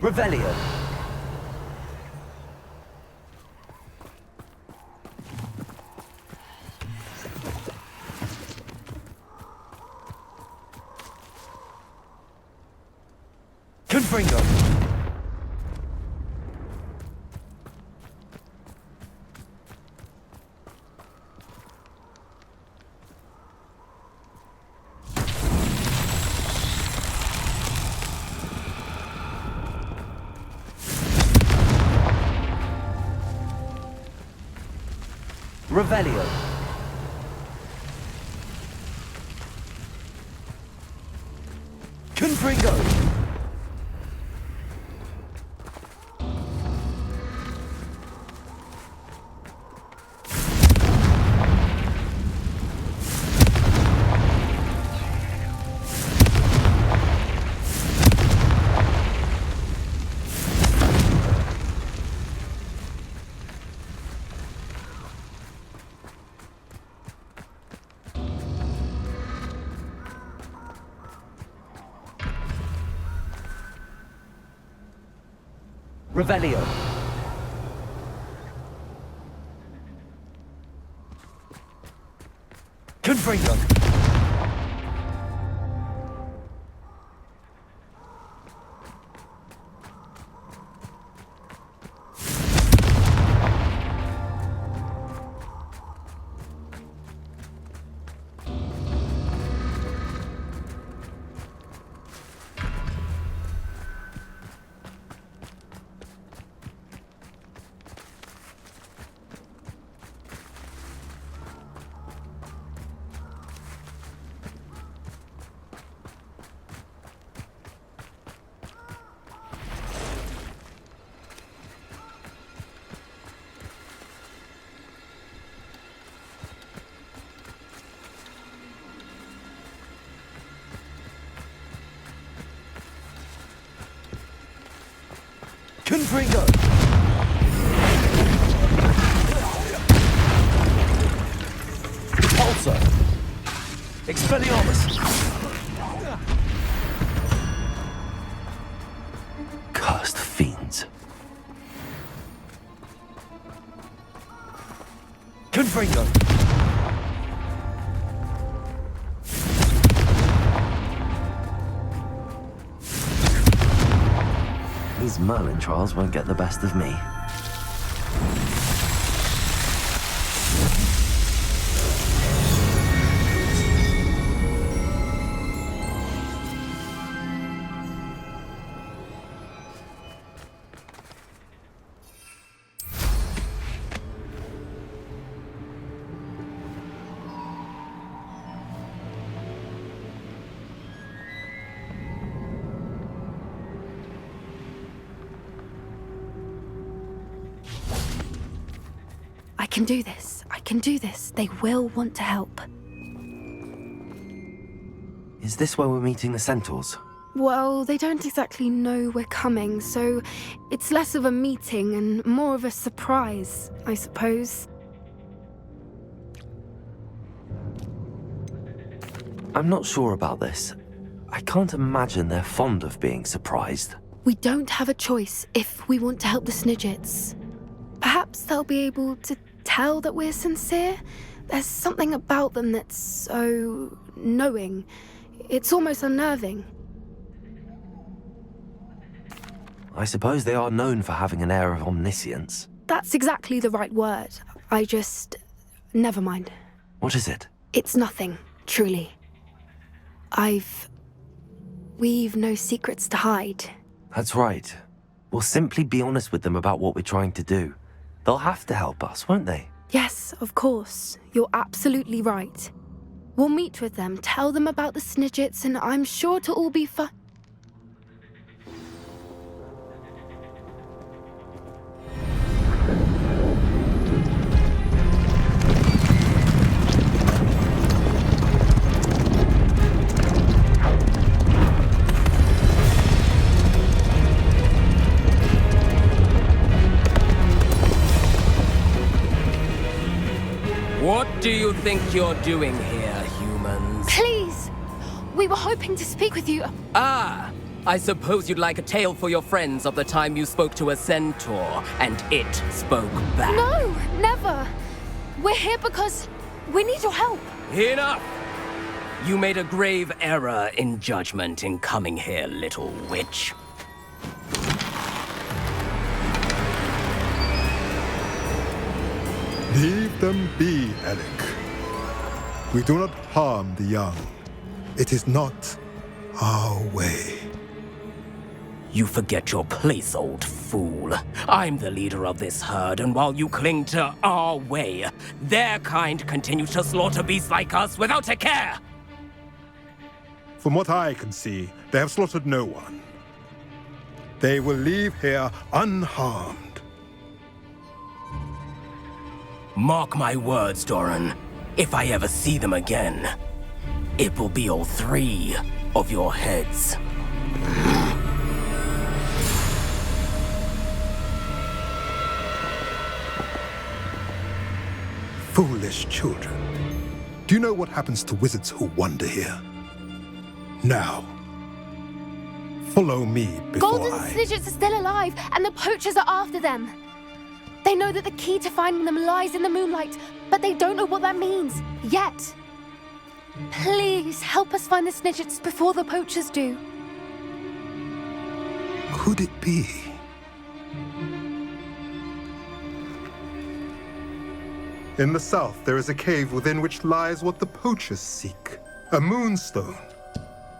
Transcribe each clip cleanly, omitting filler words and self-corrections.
Revelio. Confringo. Revelio. Confringo. Revelio. Confringo. Confringo. Repulsor. Expelliarmus. Cursed fiends. Confringo. These Merlin trials won't get the best of me. I can do this. I can do this. They will want to help. Is this where we're meeting the centaurs? Well, they don't exactly know we're coming, so it's less of a meeting and more of a surprise, I suppose. I'm not sure about this. I can't imagine they're fond of being surprised. We don't have a choice if we want to help the Snidgets. Perhaps they'll be able to tell that we're sincere. There's something about them that's so knowing. It's almost unnerving. I suppose they are known for having an air of omniscience. That's exactly the right word. Never mind. What is it? It's nothing, truly. We've no secrets to hide. That's right. We'll simply be honest with them about what we're trying to do. They'll have to help us, won't they? Yes, of course. You're absolutely right. We'll meet with them, tell them about the Snidgets, and I'm sure it'll all be fun. What do you think you're doing here, humans? Please! We were hoping to speak with you. Ah, I suppose you'd like a tale for your friends of the time you spoke to a centaur, and it spoke back. No, never. We're here because we need your help. Enough! You made a grave error in judgment in coming here, little witch. Leave them be, Alec. We do not harm the young. It is not our way. You forget your place, old fool. I'm the leader of this herd, and while you cling to our way, their kind continue to slaughter beasts like us without a care! From what I can see, they have slaughtered no one. They will leave here unharmed. Mark my words, Doran. If I ever see them again, it will be all 3 of your heads. Foolish children. Do you know what happens to wizards who wander here? Now, follow me before Golden Snidgets are still alive, and the poachers are after them. They know that the key to finding them lies in the moonlight, but they don't know what that means, yet. Please, help us find the Snidgets before the poachers do. Could it be? In the south, there is a cave within which lies what the poachers seek. A moonstone.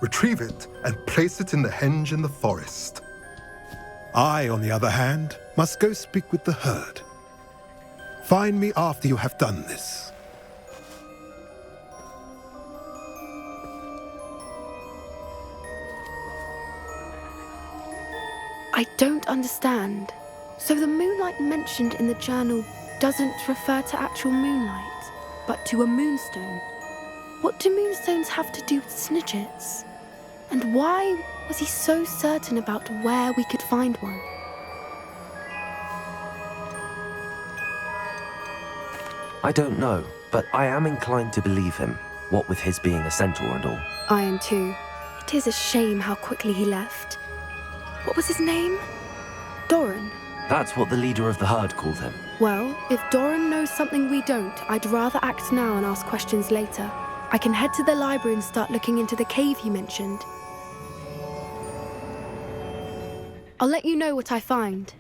Retrieve it and place it in the henge in the forest. I, on the other hand, must go speak with the herd. Find me after you have done this. I don't understand. So the moonlight mentioned in the journal doesn't refer to actual moonlight, but to a moonstone. What do moonstones have to do with Snidgets? And why was he so certain about where we could find one? I don't know, but I am inclined to believe him, what with his being a centaur and all. I am too. It is a shame how quickly he left. What was his name? Doran. That's what the leader of the herd called him. Well, if Doran knows something we don't, I'd rather act now and ask questions later. I can head to the library and start looking into the cave you mentioned. I'll let you know what I find.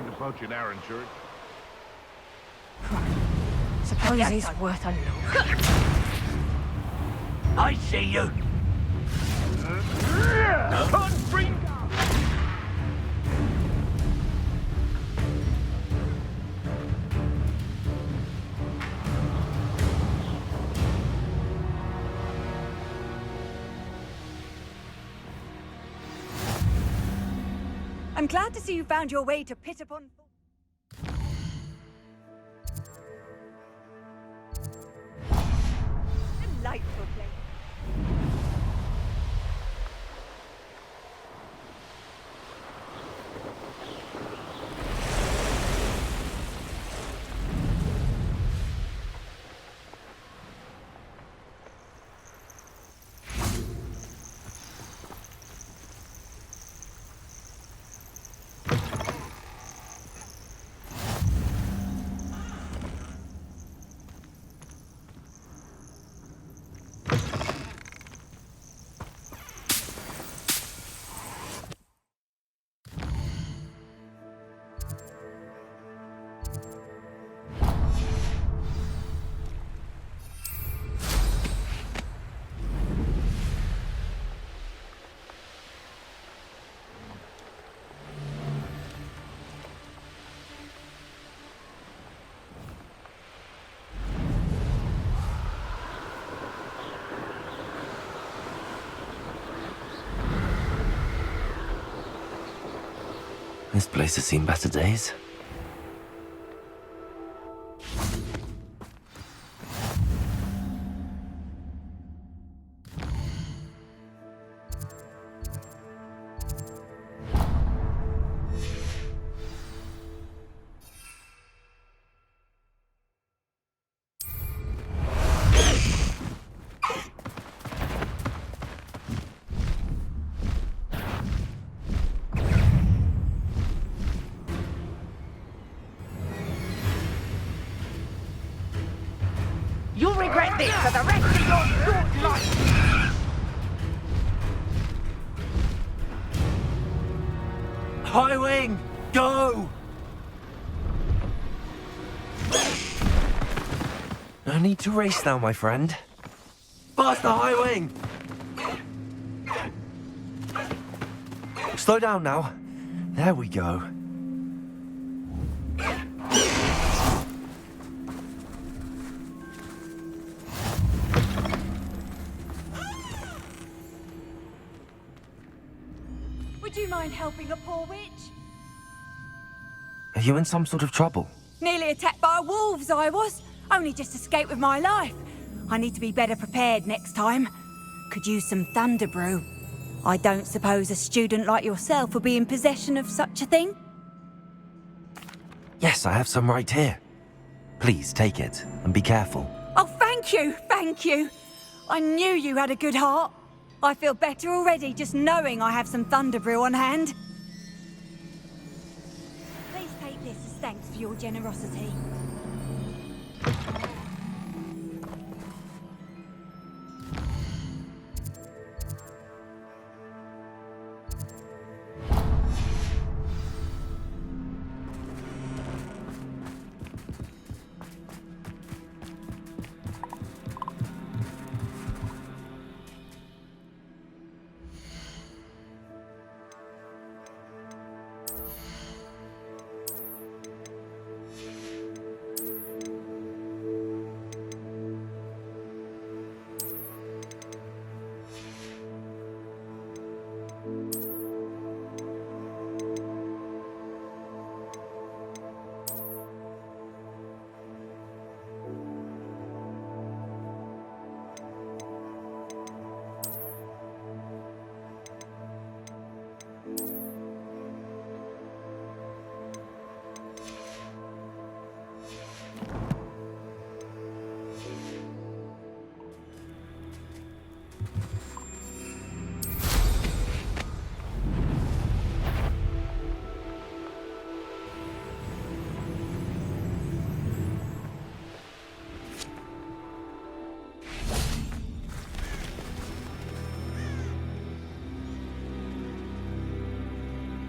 Approaching Aaron Church. Suppose he's worth a look. I see you. I'm glad to see you found your way to pit upon... Delightful place. This place has seen better days. You'll regret this for the rest of your short life! High Wing, go! No need to race now, my friend. Faster, High Wing! Slow down now. There we go. Would you mind helping a poor witch? Are you in some sort of trouble? Nearly attacked by wolves, I was. Only just escaped with my life. I need to be better prepared next time. Could use some thunder brew. I don't suppose a student like yourself would be in possession of such a thing? Yes, I have some right here. Please take it and be careful. Oh, thank you, thank you. I knew you had a good heart. I feel better already just knowing I have some thunder brew on hand. Please take this as thanks for your generosity.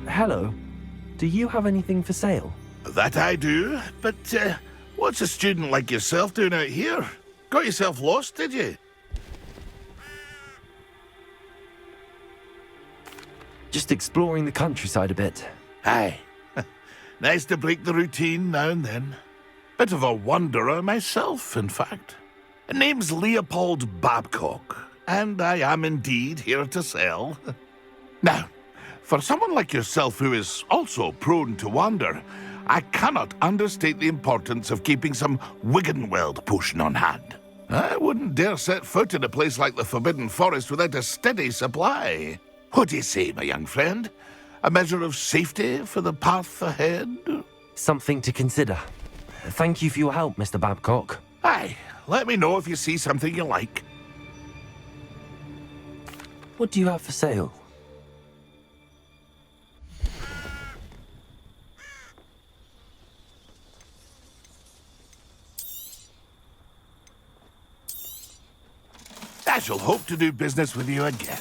Hello. Do you have anything for sale? That I do, but what's a student like yourself doing out here? Got yourself lost, did you? Just exploring the countryside a bit. Aye. Nice to break the routine now and then. Bit of a wanderer myself, in fact. Name's Leopold Babcock, and I am indeed here to sell. Now, for someone like yourself who is also prone to wander, I cannot understate the importance of keeping some Wiggenweld potion on hand. I wouldn't dare set foot in a place like the Forbidden Forest without a steady supply. What do you say, my young friend? A measure of safety for the path ahead? Something to consider. Thank you for your help, Mr. Babcock. Aye, let me know if you see something you like. What do you have for sale? I shall hope to do business with you again.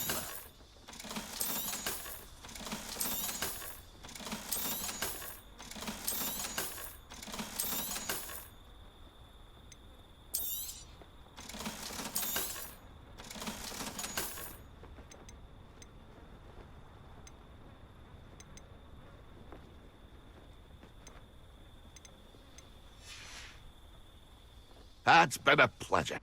It's been a pleasure.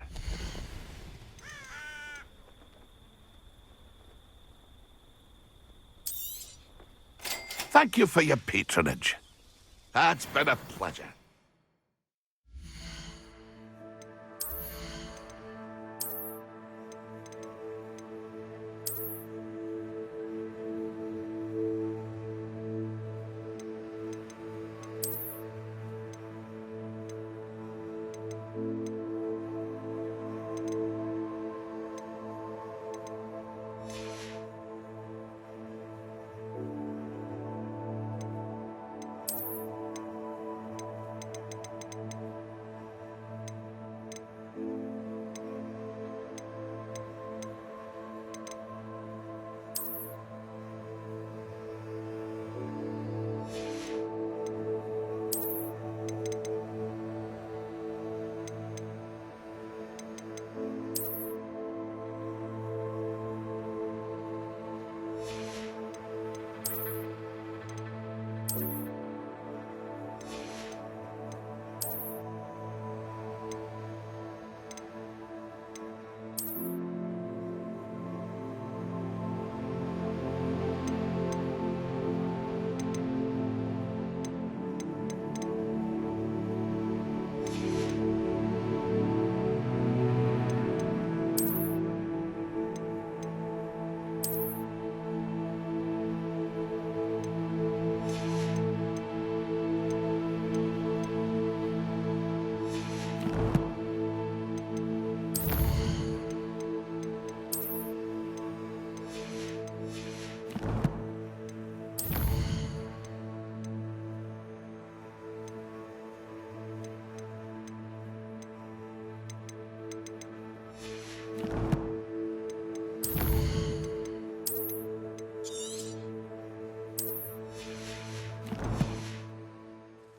Thank you for your patronage. It's been a pleasure.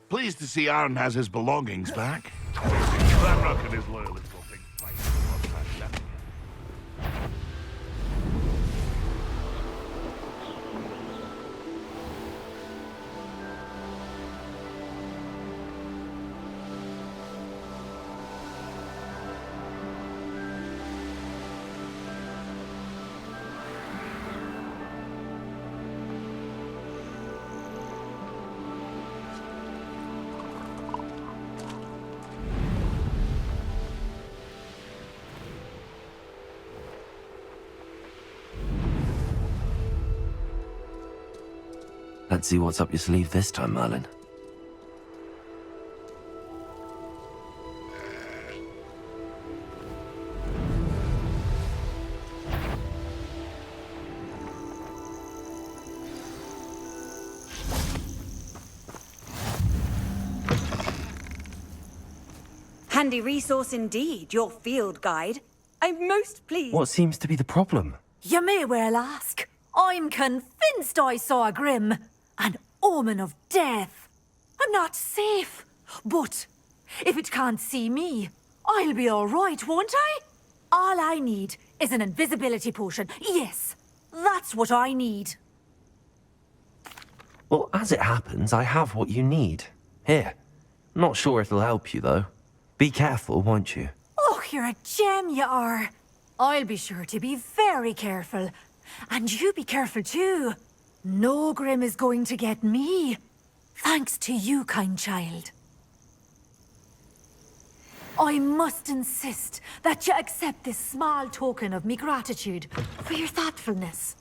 Pleased to see Aaron has his belongings back. That rocket is loyalist will think twice before transcending it. Let's see what's up your sleeve this time, Merlin. Handy resource indeed, your field guide. I'm most pleased. What seems to be the problem? You may well ask. I'm convinced I saw a Grim, an omen of death. I'm not safe, but if it can't see me, I'll be all right, won't I? All I need is an invisibility potion. Yes, that's what I need. Well, as it happens, I have what you need. Here. Not sure it'll help you, though. Be careful, won't you? Oh, you're a gem, you are. I'll be sure to be very careful. And you be careful too. No Grim is going to get me. Thanks to you, kind child. I must insist that you accept this small token of me gratitude for your thoughtfulness.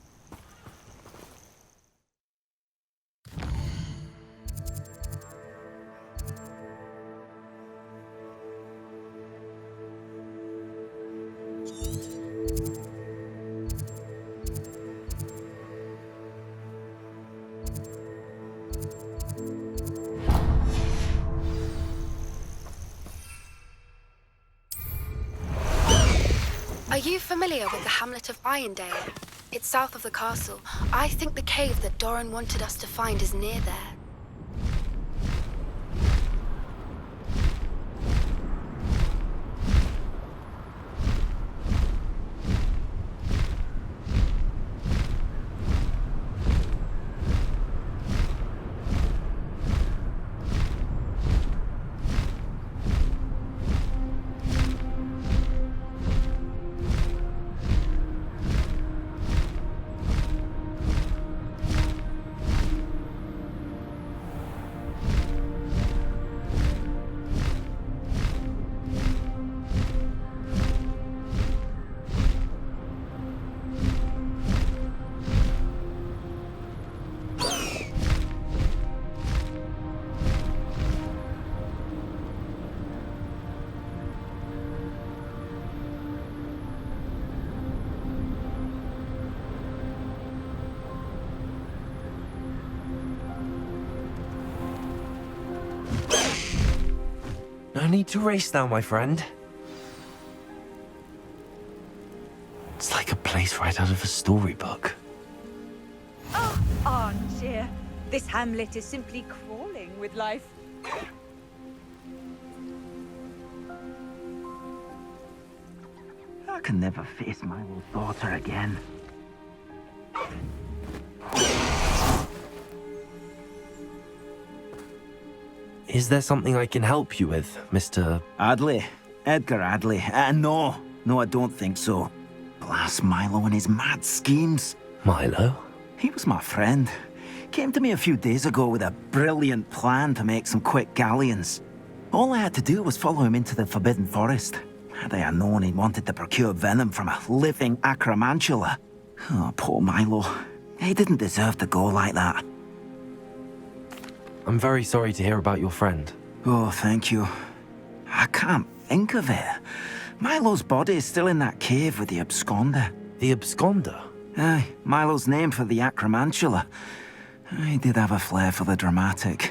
Are you familiar with the hamlet of Irondale? It's south of the castle. I think the cave that Doran wanted us to find is near there. No need to race now, my friend. It's like a place right out of a storybook. Oh, aren't you? This hamlet is simply crawling with life. I can never face my little daughter again. Is there something I can help you with, Mr. Adley. Edgar Adley. No, I don't think so. Blast Milo and his mad schemes. Milo? He was my friend. Came to me a few days ago with a brilliant plan to make some quick galleons. All I had to do was follow him into the Forbidden Forest. Had I known he wanted to procure venom from a living acromantula. Oh, poor Milo. He didn't deserve to go like that. I'm very sorry to hear about your friend. Oh, thank you. I can't think of it. Milo's body is still in that cave with the absconder. The absconder? Aye, Milo's name for the acromantula. He did have a flair for the dramatic.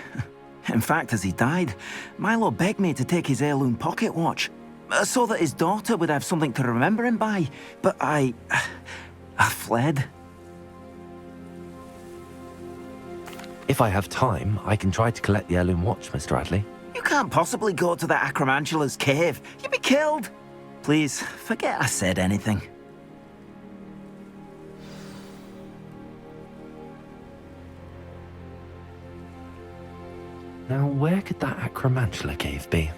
In fact, as he died, Milo begged me to take his heirloom pocket watch, so that his daughter would have something to remember him by. But I fled. If I have time, I can try to collect the heirloom watch, Mr. Adley. You can't possibly go to the acromantula's cave. You'd be killed. Please, forget I said anything. Now, where could that acromantula cave be?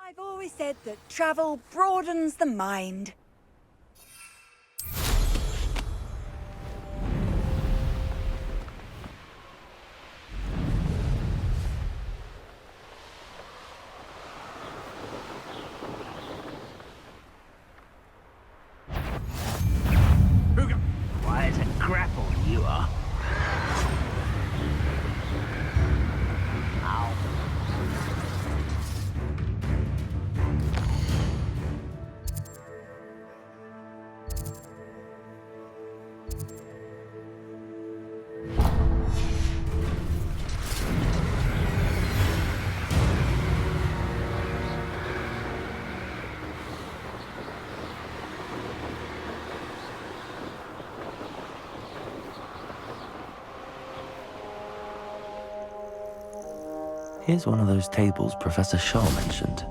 I've always said that travel broadens the mind. Why is it grapple you are? Ow. Here's one of those tables Professor Shaw mentioned.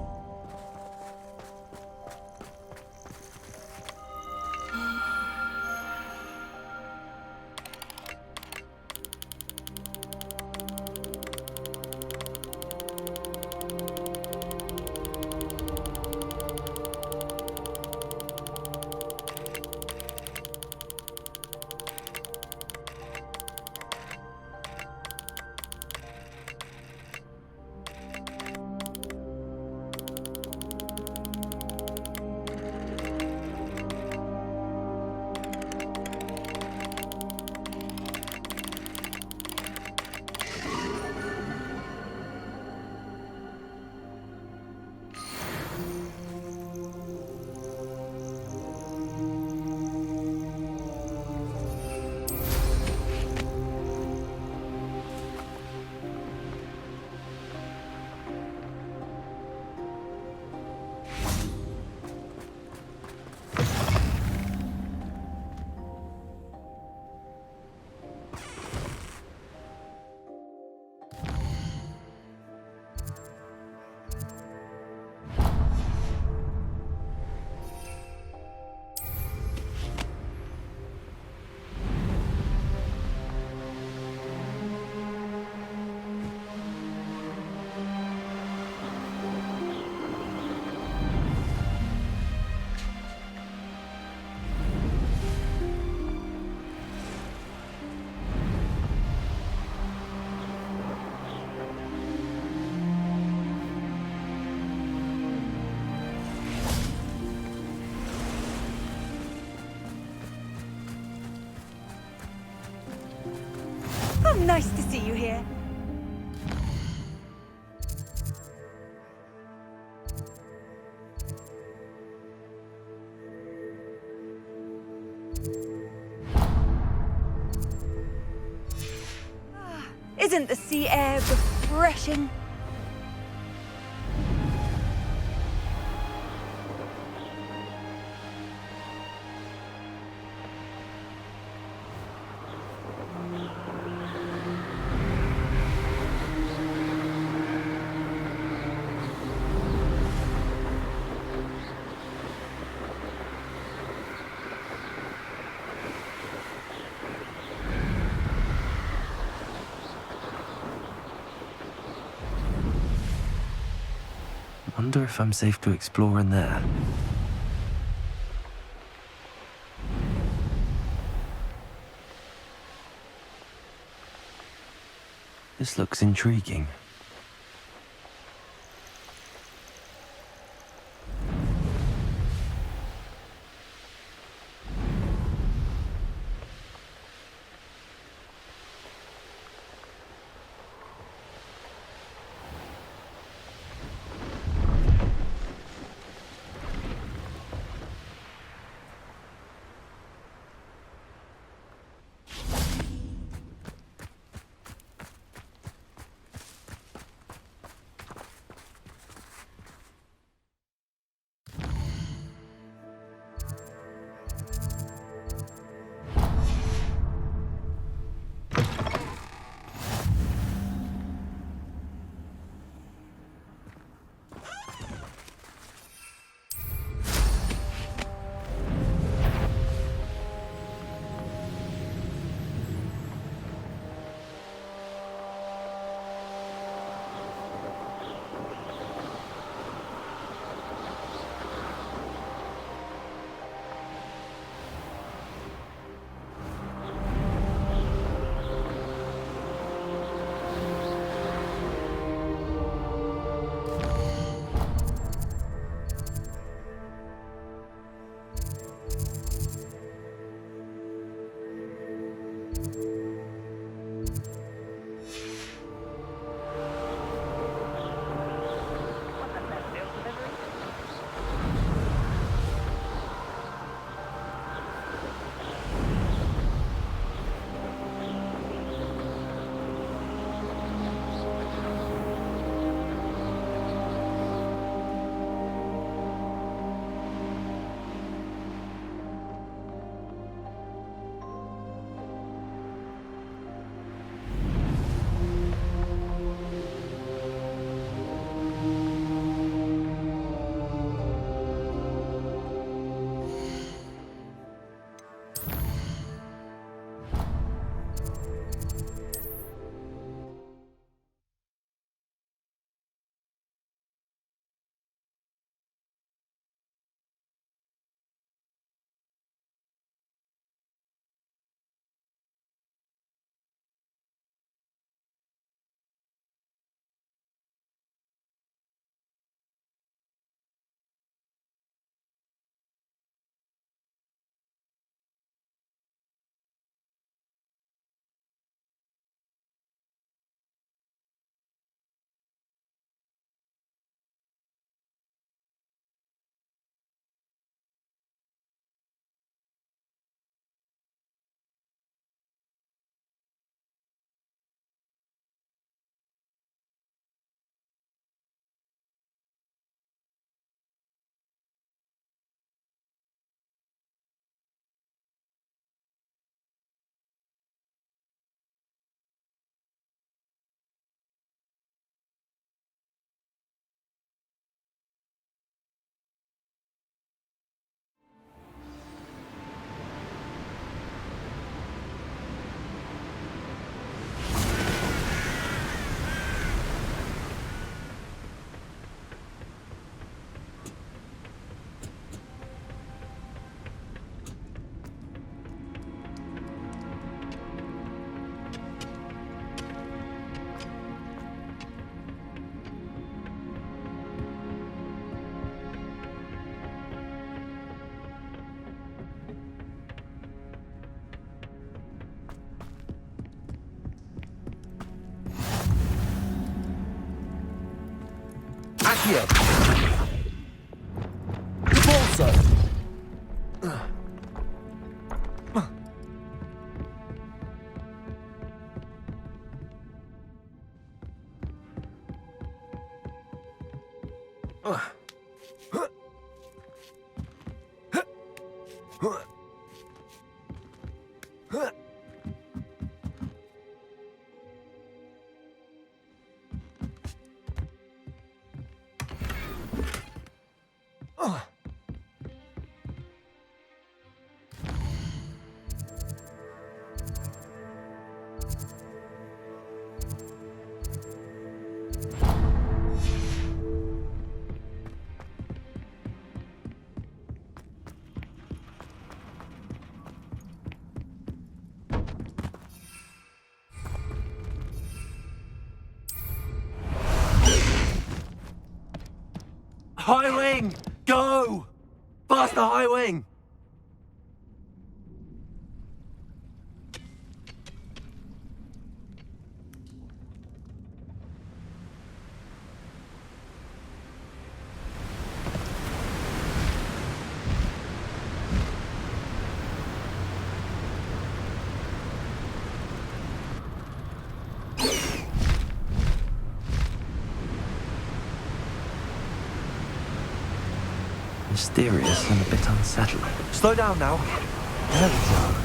Oh, nice to see you here. Isn't the sea air refreshing? Wonder if I'm safe to explore in there. This looks intriguing. Accio! Repulso! High wing! Go! Faster, high wing! Mysterious and a bit unsettling. Slow down now. There we go.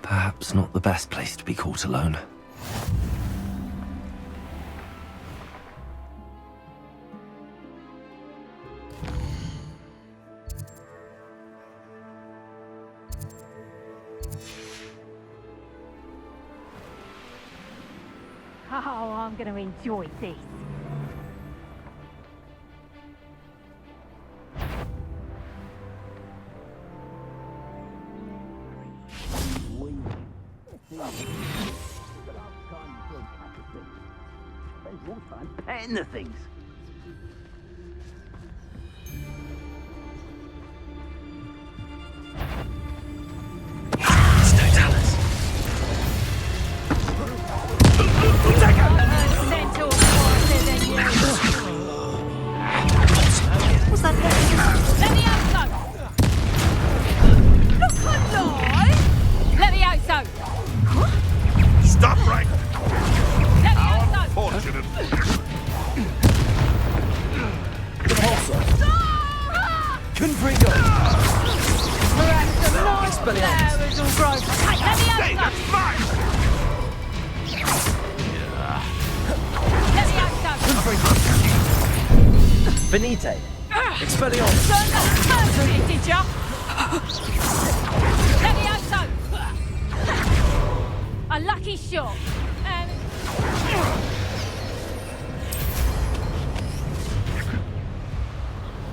Perhaps not the best place to be caught alone. Oh, I'm going to enjoy this. Petting the things. What's that? Let me out, so. Look alive! Let me out, so. Stop right! Let me out, so. Fortunate. Confringo! Perhaps the nice flowers will grow. Hey, let me Hey, out, that's so. mine! Let me out, so. Venite! Expelliarmus! Turn that first bit, did ya? Let me out, so. A lucky shot.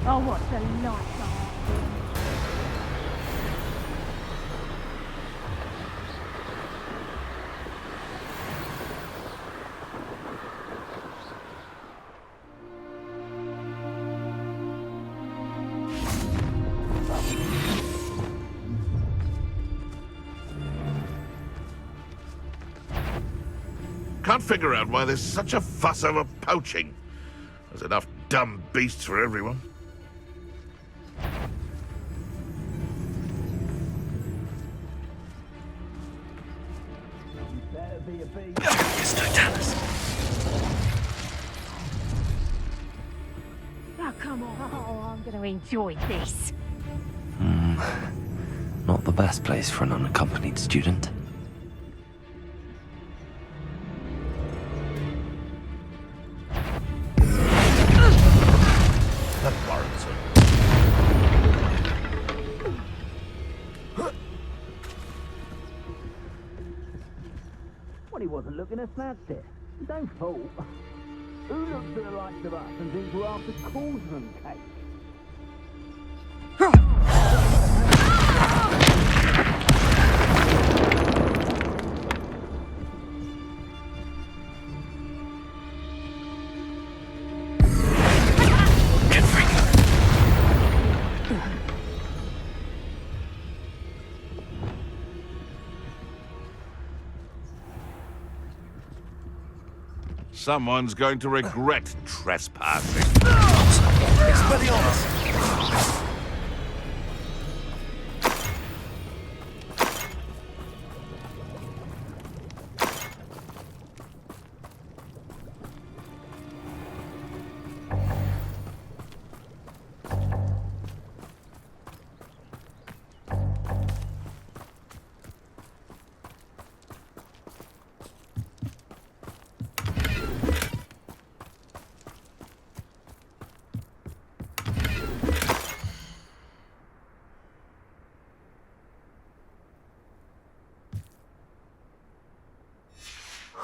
Oh, what the lights are. Can't figure out why there's such a fuss over poaching. There's enough dumb beasts for everyone. Oh, come on. Oh, I'm going to enjoy this. Not the best place for an unaccompanied student. That warrants it. looking to snatch it. Don't fool. Who looks at the likes of us and thinks we're after cauldron cake? Someone's going to regret trespassing. Expelliarmus!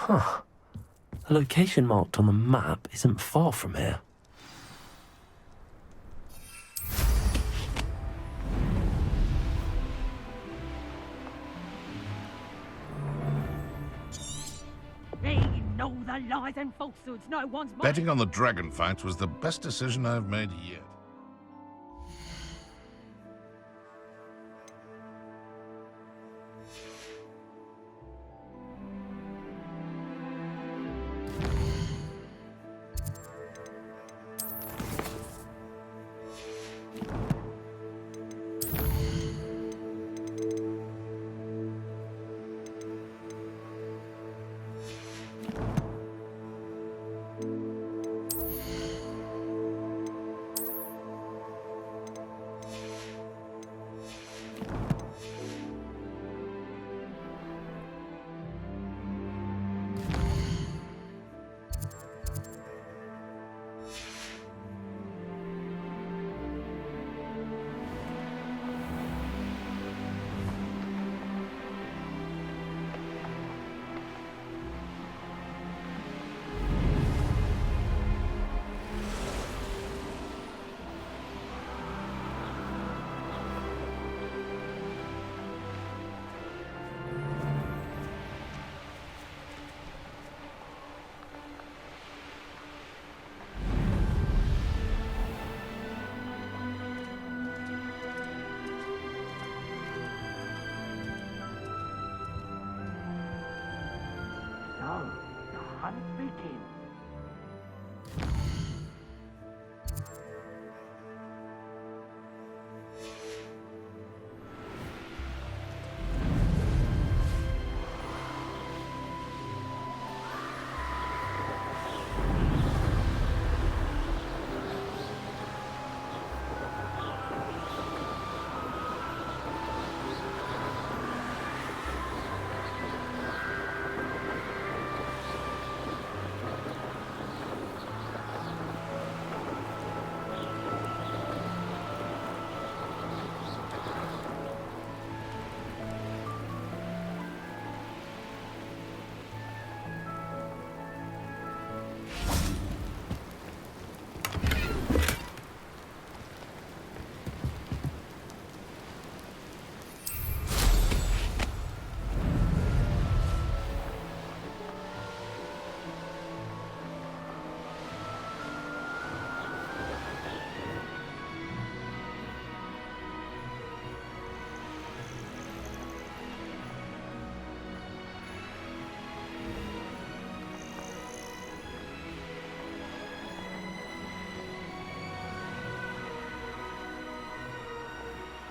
Huh. The location marked on the map isn't far from here. They know the lies and falsehoods no one's Betting on the dragon fight was the best decision I've made yet.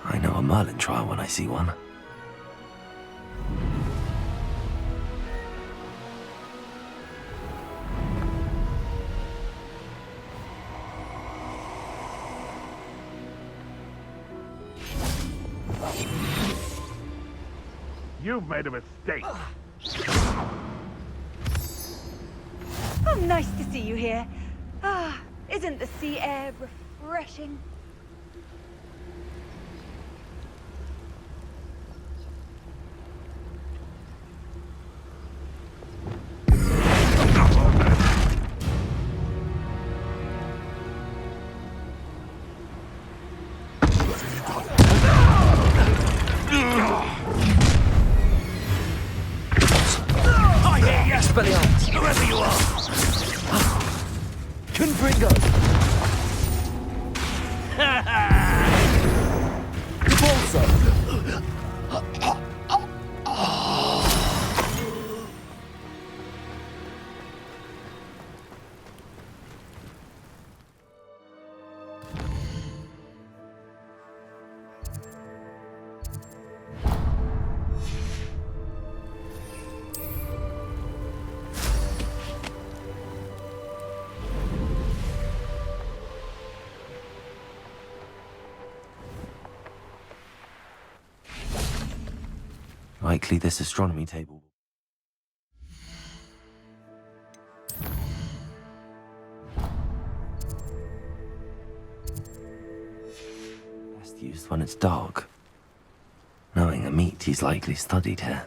I know a Merlin trial when I see one. You've made a mistake. Oh, nice to see you here. Ah, isn't the sea air refreshing? wherever you are. Confringo! Likely this astronomy table. Best used when it's dark. Knowing Amit, he's likely studied here.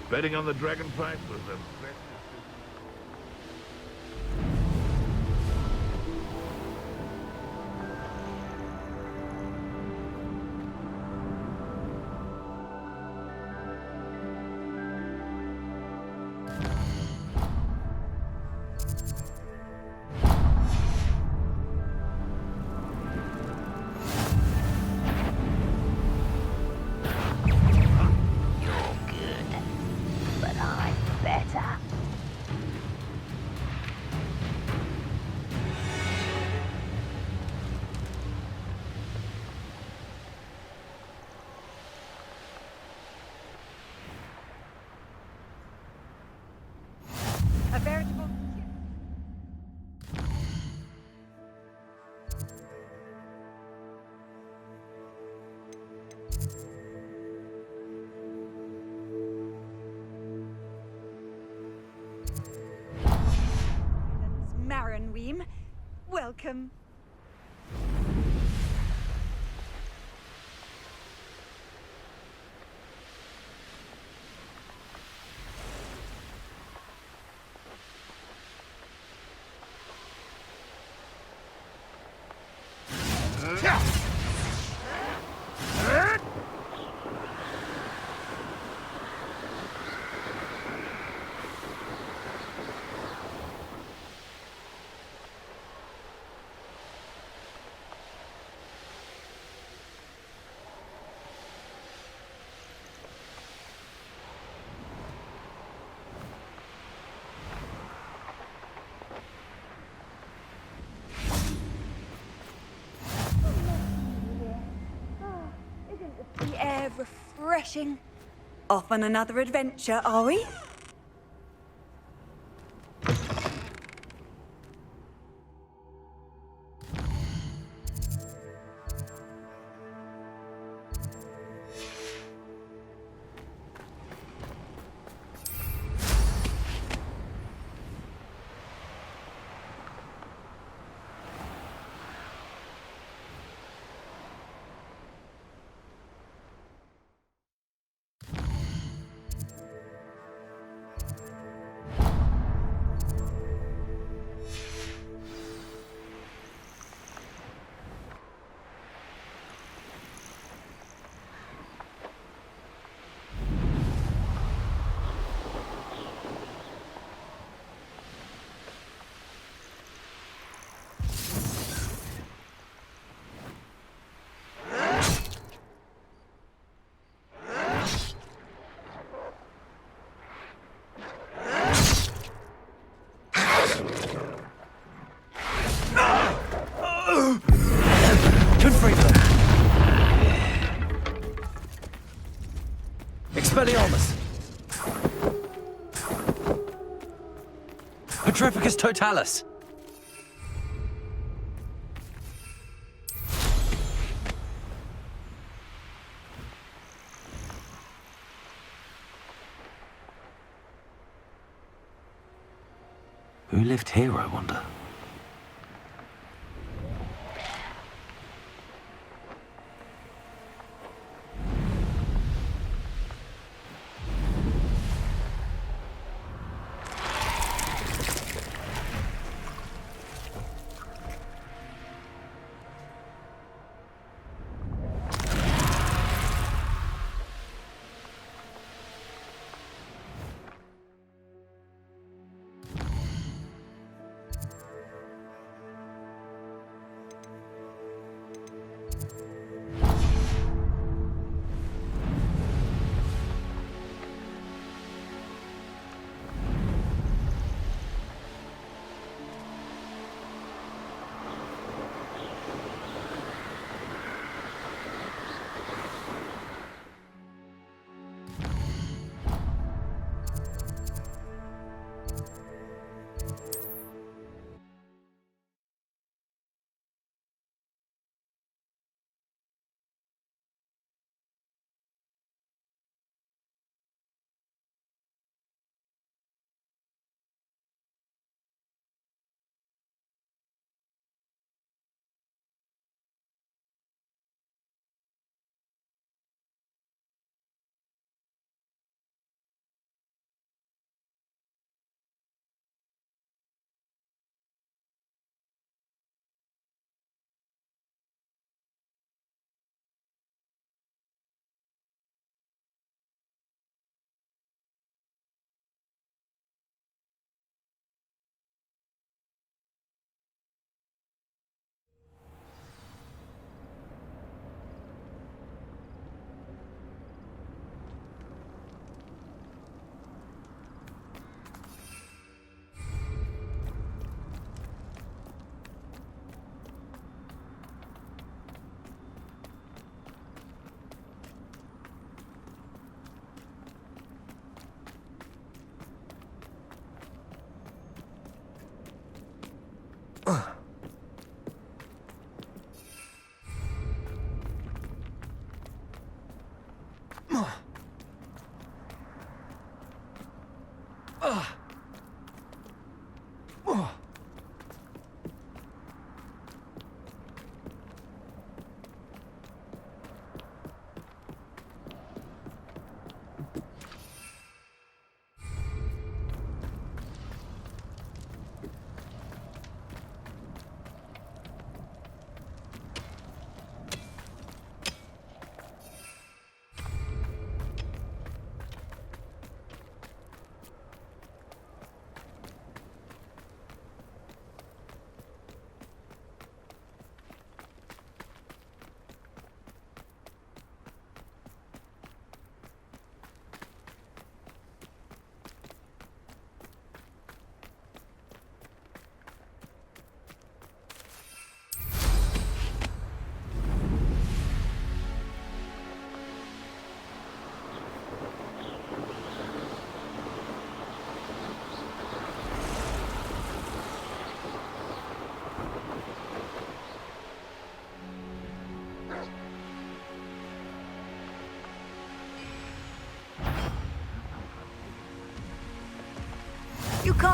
Betting on the dragonflight was a... A veritable... Maranweem, welcome. refreshing. Off on another adventure, are we? Expelliarmus! Petrificus totalis! Who lived here, I wonder?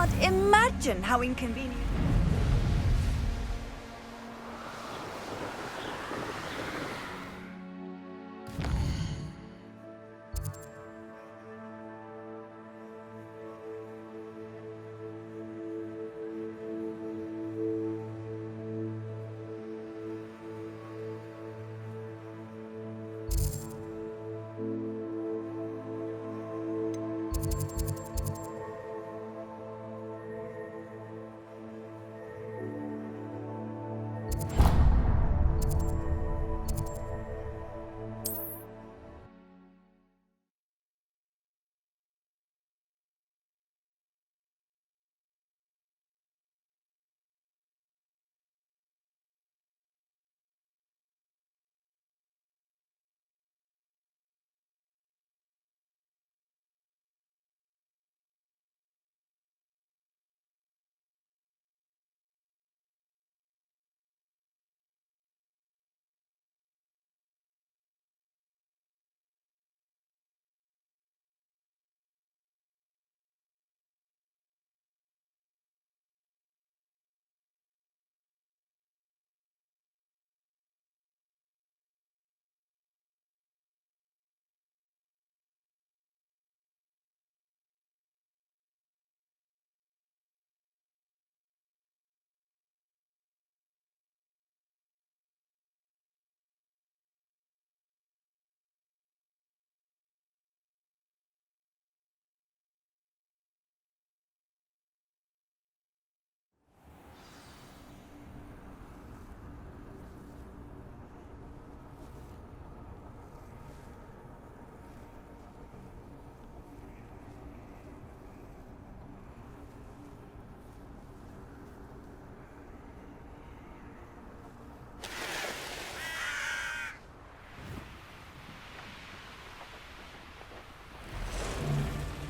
can't imagine how inconvenient.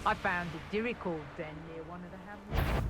I found a Dirical den near one of the hamlets.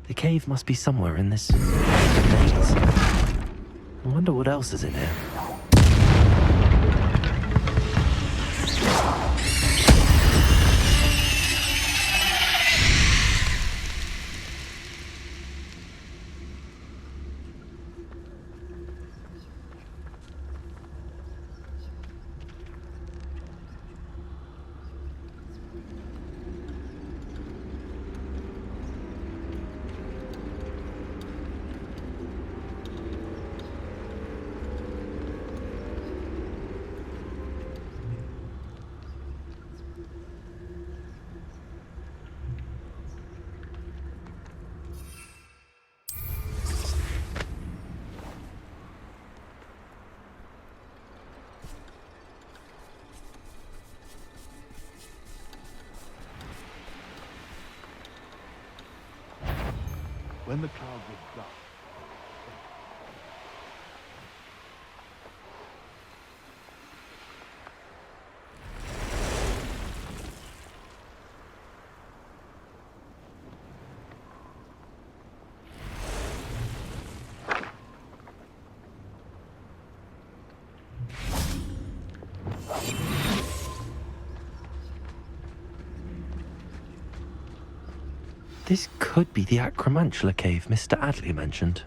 The cave must be somewhere in this maze. I wonder what else is in here. When the cloud was dark, This could be the Acromantula cave Mr. Adley mentioned.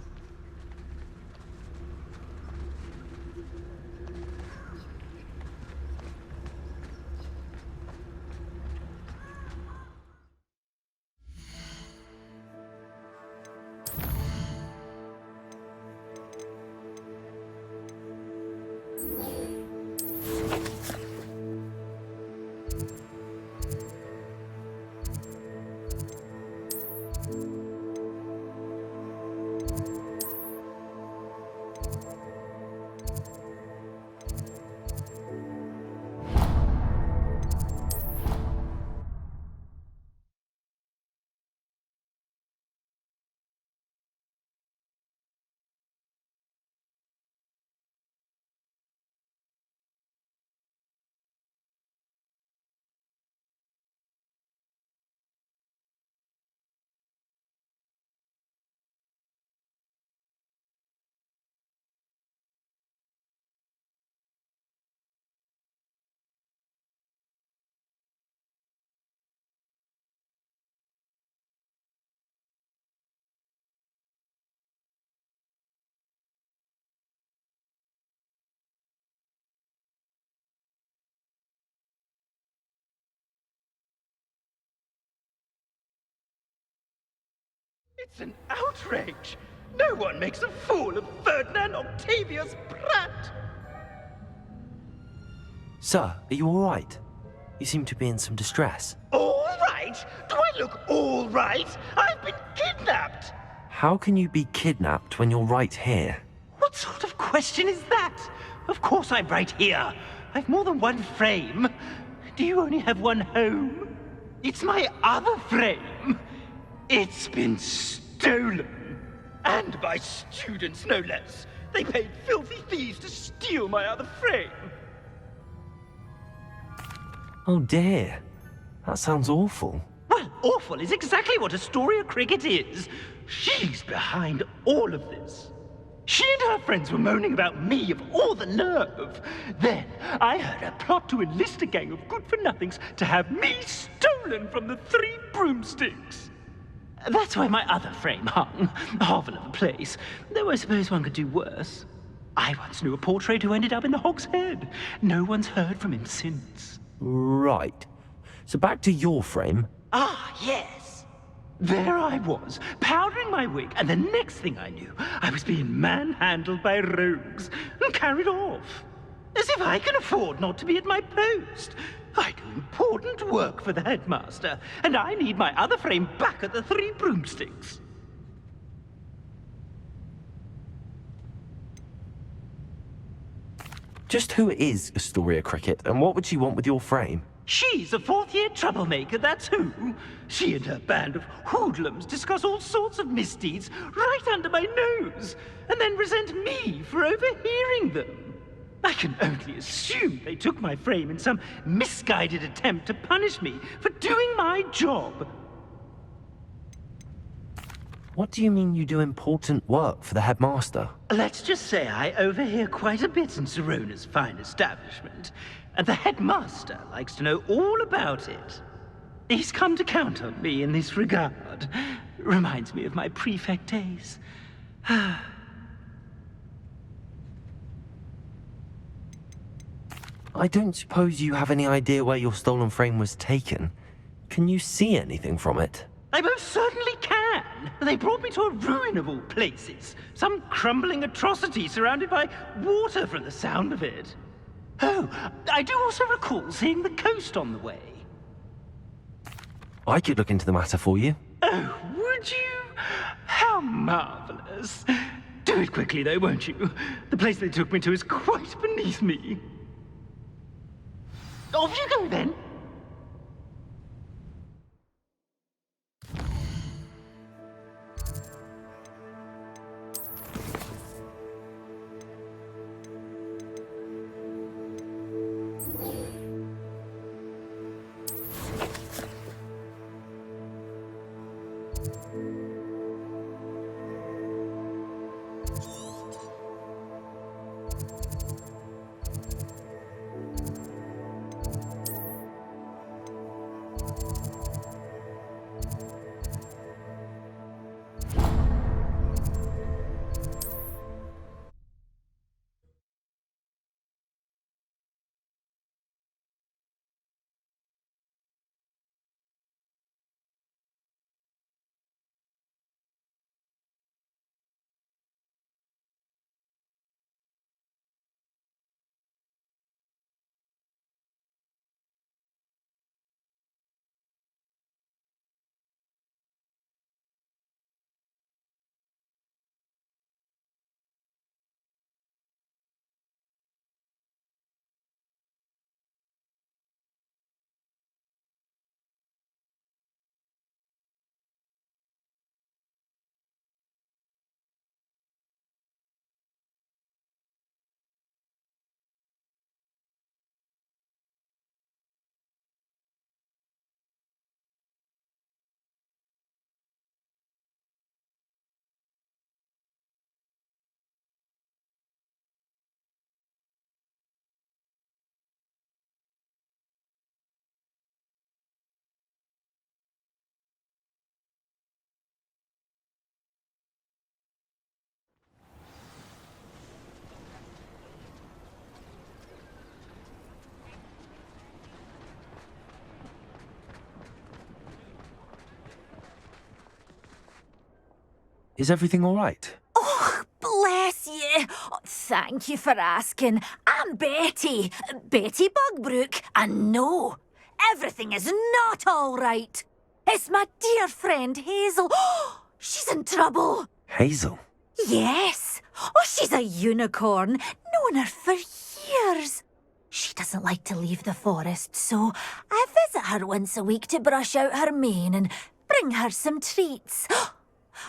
It's an outrage! No one makes a fool of Ferdinand Octavius Pratt! Sir, are you all right? You seem to be in some distress. All right? Do I look all right? I've been kidnapped! How can you be kidnapped when you're right here? What sort of question is that? Of course I'm right here. I've more than one frame. Do you only have one home? It's my other frame. It's been stolen. And by students, no less. They paid filthy thieves to steal my other frame. Oh dear. That sounds awful. Well, awful is exactly what Astoria Cricket is. She's behind all of this. She and her friends were moaning about me of all the nerve. Then I heard her plot to enlist a gang of good-for-nothings to have me stolen from the Three Broomsticks. That's where my other frame hung. A hovel of a place. Though I suppose one could do worse. I once knew a portrait who ended up in the Hog's Head. No one's heard from him since. Right. So back to your frame. Ah, yes. There I was, powdering my wig, and the next thing I knew, I was being manhandled by rogues and carried off. As if I can afford not to be at my post. I do important work for the headmaster, and I need my other frame back at the Three Broomsticks. Just who is Astoria Cricket, and what would she want with your frame? She's a fourth-year troublemaker, that's who. She and her band of hoodlums discuss all sorts of misdeeds right under my nose, and then resent me for overhearing them. I can only assume they took my frame in some misguided attempt to punish me for doing my job. What do you mean you do important work for the headmaster? Let's just say I overhear quite a bit in Sirona's fine establishment, and the headmaster likes to know all about it. He's come to count on me in this regard. Reminds me of my prefect days. I don't suppose you have any idea where your stolen frame was taken. Can you see anything from it? I most certainly can. They brought me to a ruin of all places. Some crumbling atrocity surrounded by water from the sound of it. Oh, I do also recall seeing the coast on the way. I could look into the matter for you. Oh, would you? How marvelous. Do it quickly, though, won't you? The place they took me to is quite beneath me. Off you go, then. Is everything all right? Oh, bless you. Oh, thank you for asking. I'm Betty. Betty Bugbrook. And no, everything is not all right. It's my dear friend Hazel. She's in trouble. Hazel? Yes. Oh, she's a unicorn. Known her for years. She doesn't like to leave the forest, so I visit her once a week to brush out her mane and bring her some treats.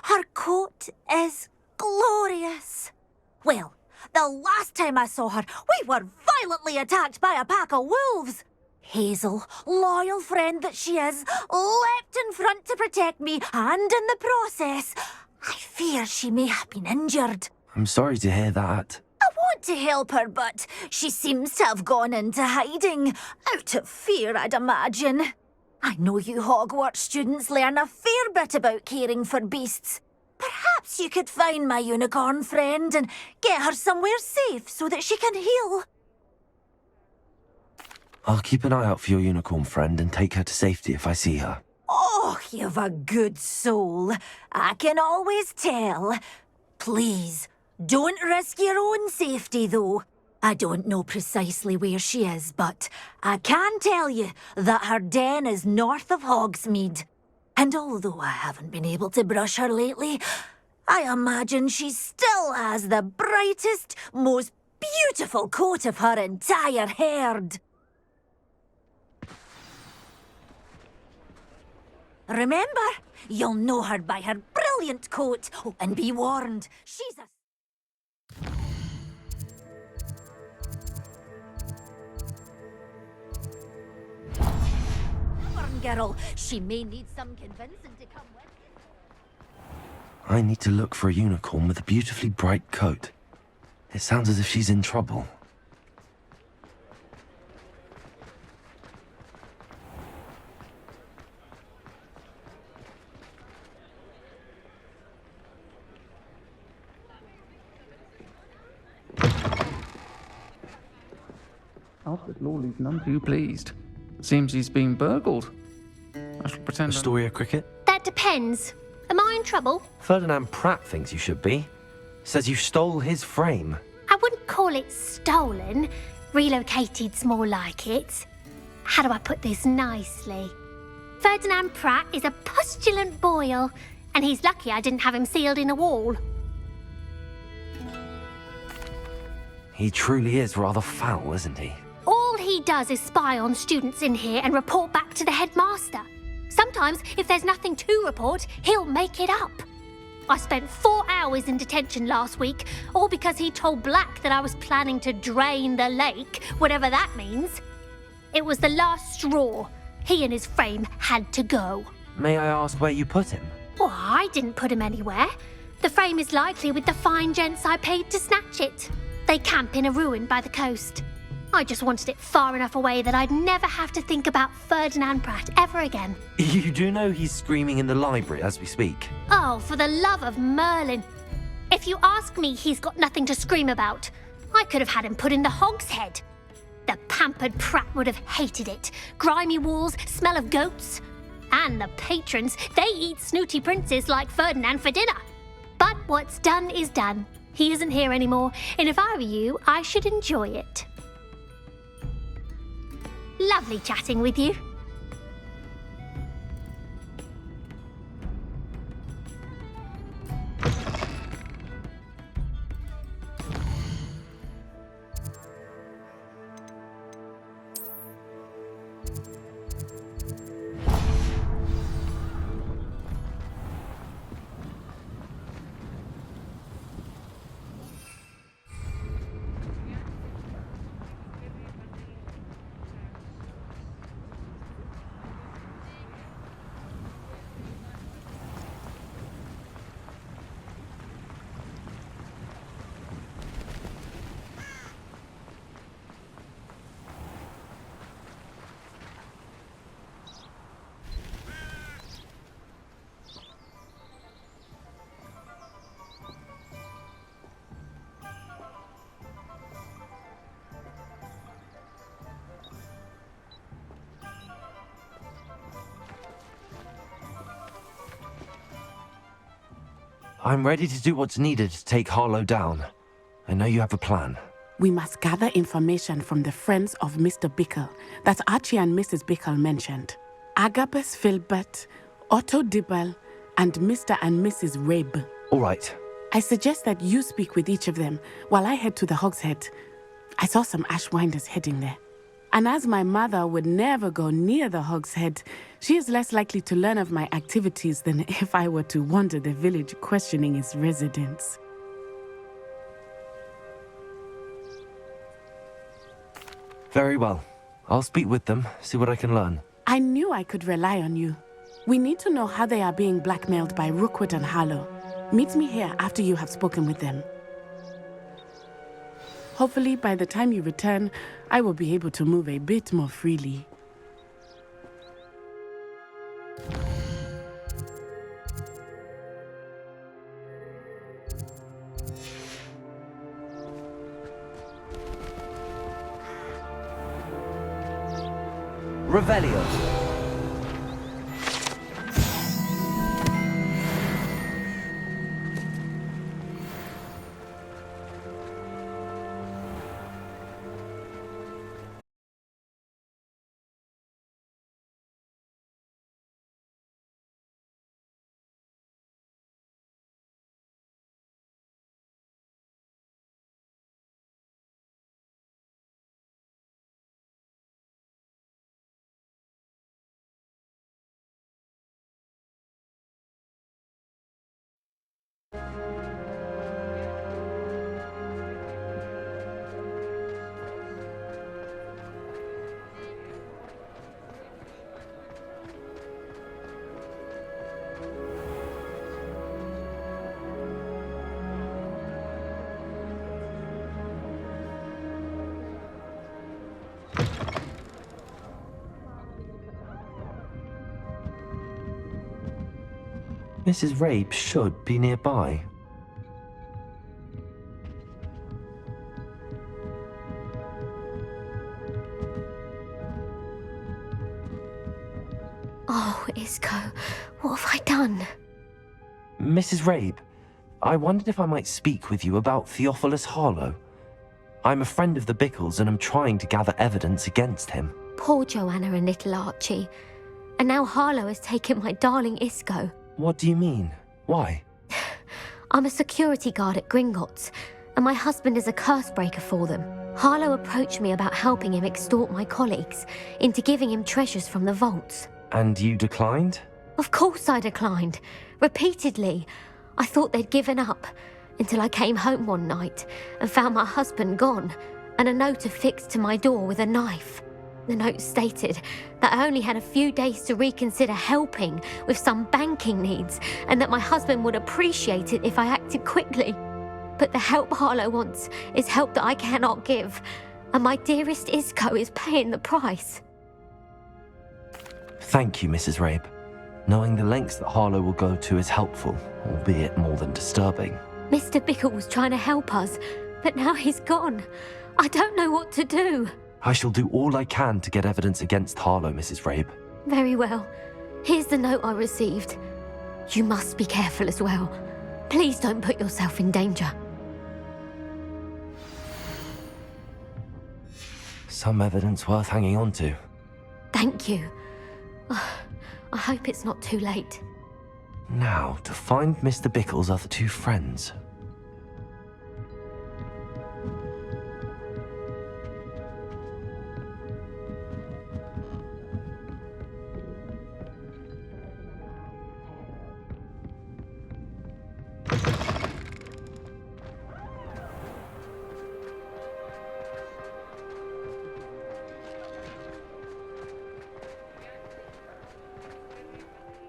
Her coat is glorious. Well, the last time I saw her, we were violently attacked by a pack of wolves. Hazel, loyal friend that she is, leapt in front to protect me, and in the process, I fear she may have been injured. I'm sorry to hear that. I want to help her, but she seems to have gone into hiding. Out of fear, I'd imagine. I know you Hogwarts students learn a fair bit about caring for beasts. Perhaps you could find my unicorn friend and get her somewhere safe so that she can heal. I'll keep an eye out for your unicorn friend and take her to safety if I see her. Oh, you've a good soul. I can always tell. Please, don't risk your own safety, though. I don't know precisely where she is, but I can tell you that her den is north of Hogsmeade. And although I haven't been able to brush her lately, I imagine she still has the brightest, most beautiful coat of her entire herd. Remember, you'll know her by her brilliant coat. Oh, and be warned, she's a... Girl, she may need some convincing to come with I need to look for a unicorn with a beautifully bright coat. It sounds as if she's in trouble. Alfred Lawley's none too pleased. Seems he's been burgled. I shall pretend. Astoria Cricket? That depends. Am I in trouble? Ferdinand Pratt thinks you should be. Says you stole his frame. I wouldn't call it stolen. Relocated's more like it. How do I put this nicely? Ferdinand Pratt is a postulant boil, and he's lucky I didn't have him sealed in a wall. He truly is rather foul, isn't he? All he does is spy on students in here and report back to the headmaster. Sometimes, if there's nothing to report, he'll make it up. I spent 4 hours in detention last week, all because he told Black that I was planning to drain the lake, whatever that means. It was the last straw. He and his frame had to go. May I ask where you put him? Well, I didn't put him anywhere. The frame is likely with the fine gents I paid to snatch it. They camp in a ruin by the coast. I just wanted it far enough away that I'd never have to think about Ferdinand Pratt ever again. You do know he's screaming in the library as we speak. Oh, for the love of Merlin. If you ask me, he's got nothing to scream about. I could have had him put in the hogshead. The pampered Pratt would have hated it. Grimy walls, smell of goats. And the patrons, they eat snooty princes like Ferdinand for dinner. But what's done is done. He isn't here anymore, and if I were you, I should enjoy it. Lovely chatting with you. I'm ready to do what's needed to take Harlow down. I know you have a plan. We must gather information from the friends of Mr. Bickle that Archie and Mrs. Bickle mentioned. Agabus Filbert, Otto Dibble, and Mr. and Mrs. Rabe. All right. I suggest that you speak with each of them while I head to the Hogshead. I saw some Ashwinders heading there. And as my mother would never go near the Hogshead, she is less likely to learn of my activities than if I were to wander the village questioning its residents. Very well. I'll speak with them, see what I can learn. I knew I could rely on you. We need to know how they are being blackmailed by Rookwood and Harlow. Meet me here after you have spoken with them. Hopefully, by the time you return, I will be able to move a bit more freely. Revelio. Mrs. Rabe should be nearby. Oh, Isco, what have I done? Mrs. Rabe, I wondered if I might speak with you about Theophilus Harlow. I'm a friend of the Bickles and I'm trying to gather evidence against him. Poor Joanna and little Archie. And now Harlow has taken my darling Isco. What do you mean? Why? I'm a security guard at Gringotts, and my husband is a curse breaker for them. Harlow approached me about helping him extort my colleagues into giving him treasures from the vaults. And you declined? Of course I declined. Repeatedly. I thought they'd given up, until I came home one night and found my husband gone, and a note affixed to my door with a knife. The note stated that I only had a few days to reconsider helping with some banking needs, and that my husband would appreciate it if I acted quickly. But the help Harlow wants is help that I cannot give, and my dearest Isco is paying the price. Thank you, Mrs. Rabe. Knowing the lengths that Harlow will go to is helpful, albeit more than disturbing. Mr. Bickle was trying to help us, but now he's gone. I don't know what to do. I shall do all I can to get evidence against Harlow, Mrs. Rabe. Very well. Here's the note I received. You must be careful as well. Please don't put yourself in danger. Some evidence worth hanging on to. Thank you. I hope it's not too late. Now, to find Mr. Bickle's other two friends.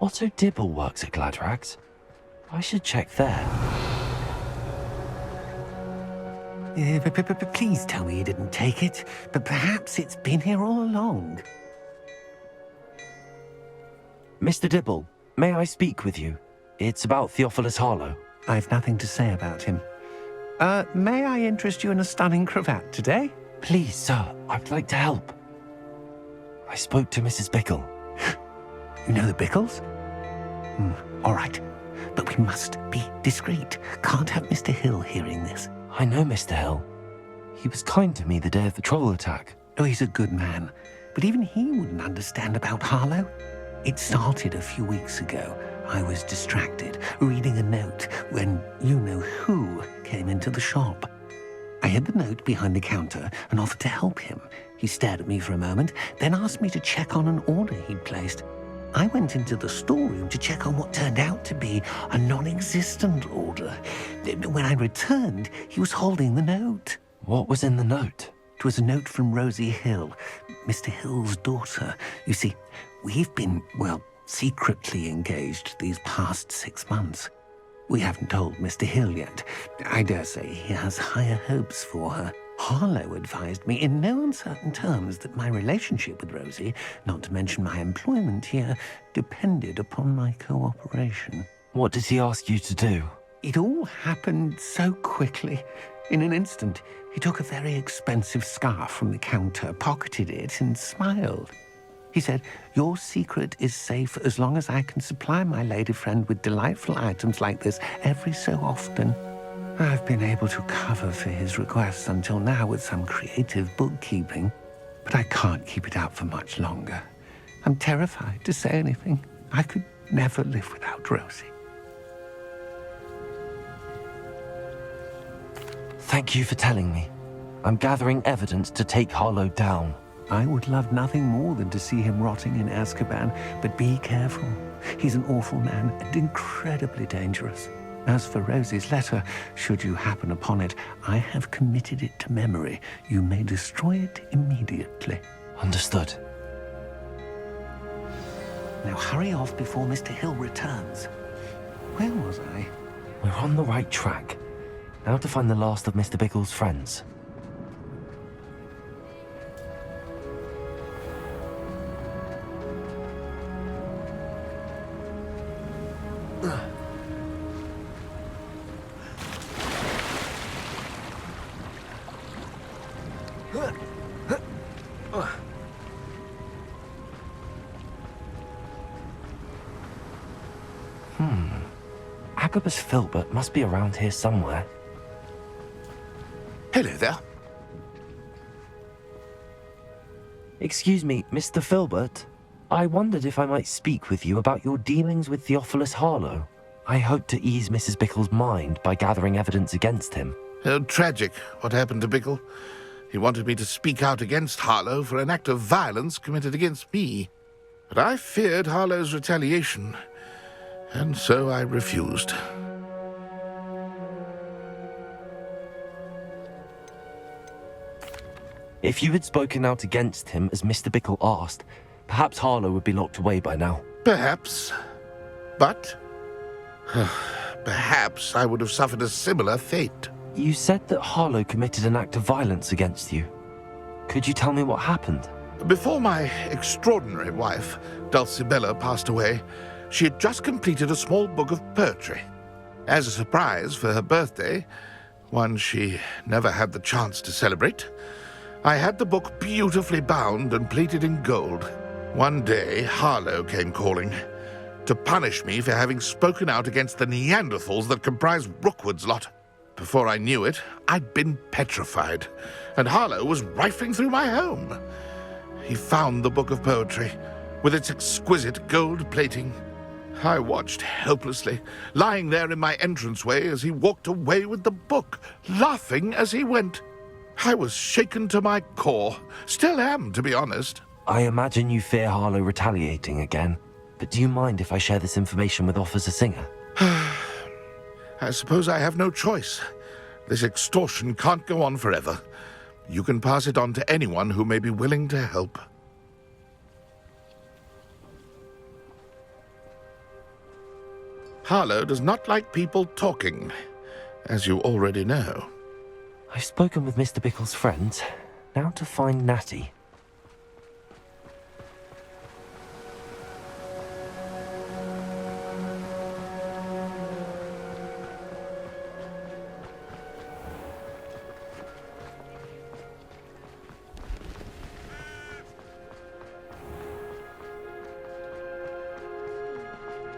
Otto Dibble works at Gladrags. I should check there. Please tell me you didn't take it, but perhaps it's been here all along. Mr. Dibble, may I speak with you? It's about Theophilus Harlow. I've nothing to say about him. May I interest you in a stunning cravat today? Please, sir, I'd like to help. I spoke to Mrs. Bickle. You know the Bickles? All right, but we must be discreet. Can't have Mr. Hill hearing this. I know Mr. Hill. He was kind to me the day of the troll attack. Oh, he's a good man, but even he wouldn't understand about Harlow. It started a few weeks ago. I was distracted, reading a note, when you-know-who came into the shop. I hid the note behind the counter and offered to help him. He stared at me for a moment, then asked me to check on an order he'd placed. I went into the storeroom to check on what turned out to be a non-existent order. When I returned, he was holding the note. What was in the note? It was a note from Rosie Hill, Mr. Hill's daughter. You see, we've been, secretly engaged these past 6 months. We haven't told Mr. Hill yet. I dare say he has higher hopes for her. Harlow advised me in no uncertain terms that my relationship with Rosie, not to mention my employment here, depended upon my cooperation. What did he ask you to do? It all happened so quickly. In an instant, he took a very expensive scarf from the counter, pocketed it, and smiled. He said, "Your secret is safe as long as I can supply my lady friend with delightful items like this every so often." I've been able to cover for his requests until now with some creative bookkeeping, but I can't keep it up for much longer. I'm terrified to say anything. I could never live without Rosie. Thank you for telling me. I'm gathering evidence to take Harlow down. I would love nothing more than to see him rotting in Azkaban, but be careful. He's an awful man and incredibly dangerous. As for Rosie's letter, should you happen upon it, I have committed it to memory. You may destroy it immediately. Understood. Now hurry off before Mr. Hill returns. Where was I? We're on the right track. Now to find the last of Mr. Bickle's friends. Ugh. Agabus Filbert must be around here somewhere. Hello there. Excuse me, Mr. Filbert. I wondered if I might speak with you about your dealings with Theophilus Harlow. I hope to ease Mrs. Bickle's mind by gathering evidence against him. Oh, tragic what happened to Bickle. He wanted me to speak out against Harlow for an act of violence committed against me. But I feared Harlow's retaliation, and so I refused. If you had spoken out against him as Mr. Bickle asked, perhaps Harlow would be locked away by now. Perhaps. But perhaps I would have suffered a similar fate. You said that Harlow committed an act of violence against you. Could you tell me what happened? Before my extraordinary wife, Dulcibella, passed away, she had just completed a small book of poetry. As a surprise for her birthday, one she never had the chance to celebrate, I had the book beautifully bound and plated in gold. One day, Harlow came calling to punish me for having spoken out against the Neanderthals that comprise Rookwood's lot. Before I knew it, I'd been petrified, and Harlow was rifling through my home. He found the book of poetry, with its exquisite gold plating. I watched helplessly, lying there in my entranceway as he walked away with the book, laughing as he went. I was shaken to my core. Still am, to be honest. I imagine you fear Harlow retaliating again, but do you mind if I share this information with Officer Singer? I suppose I have no choice. This extortion can't go on forever. You can pass it on to anyone who may be willing to help. Harlow does not like people talking, as you already know. I've spoken with Mr. Bickle's friends. Now to find Natty.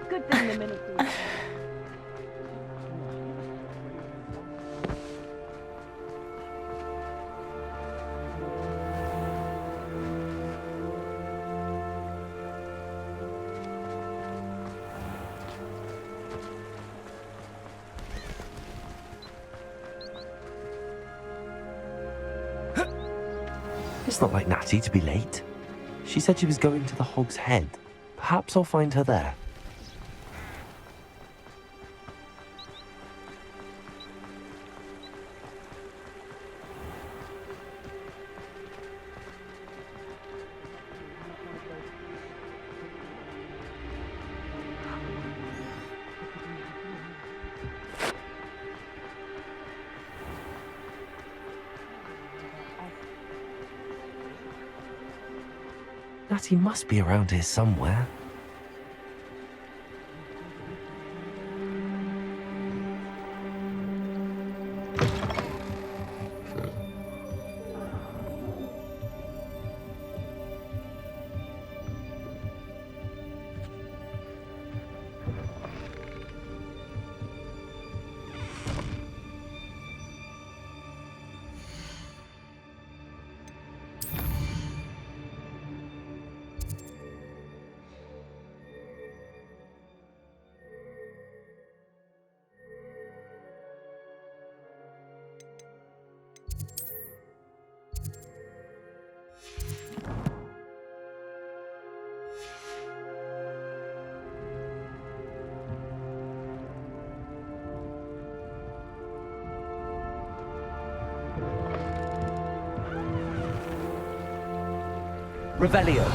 Good thing the minute. It's not like Natty to be late. She said she was going to the Hog's Head. Perhaps I'll find her there. Natty must be around here somewhere. Revelio.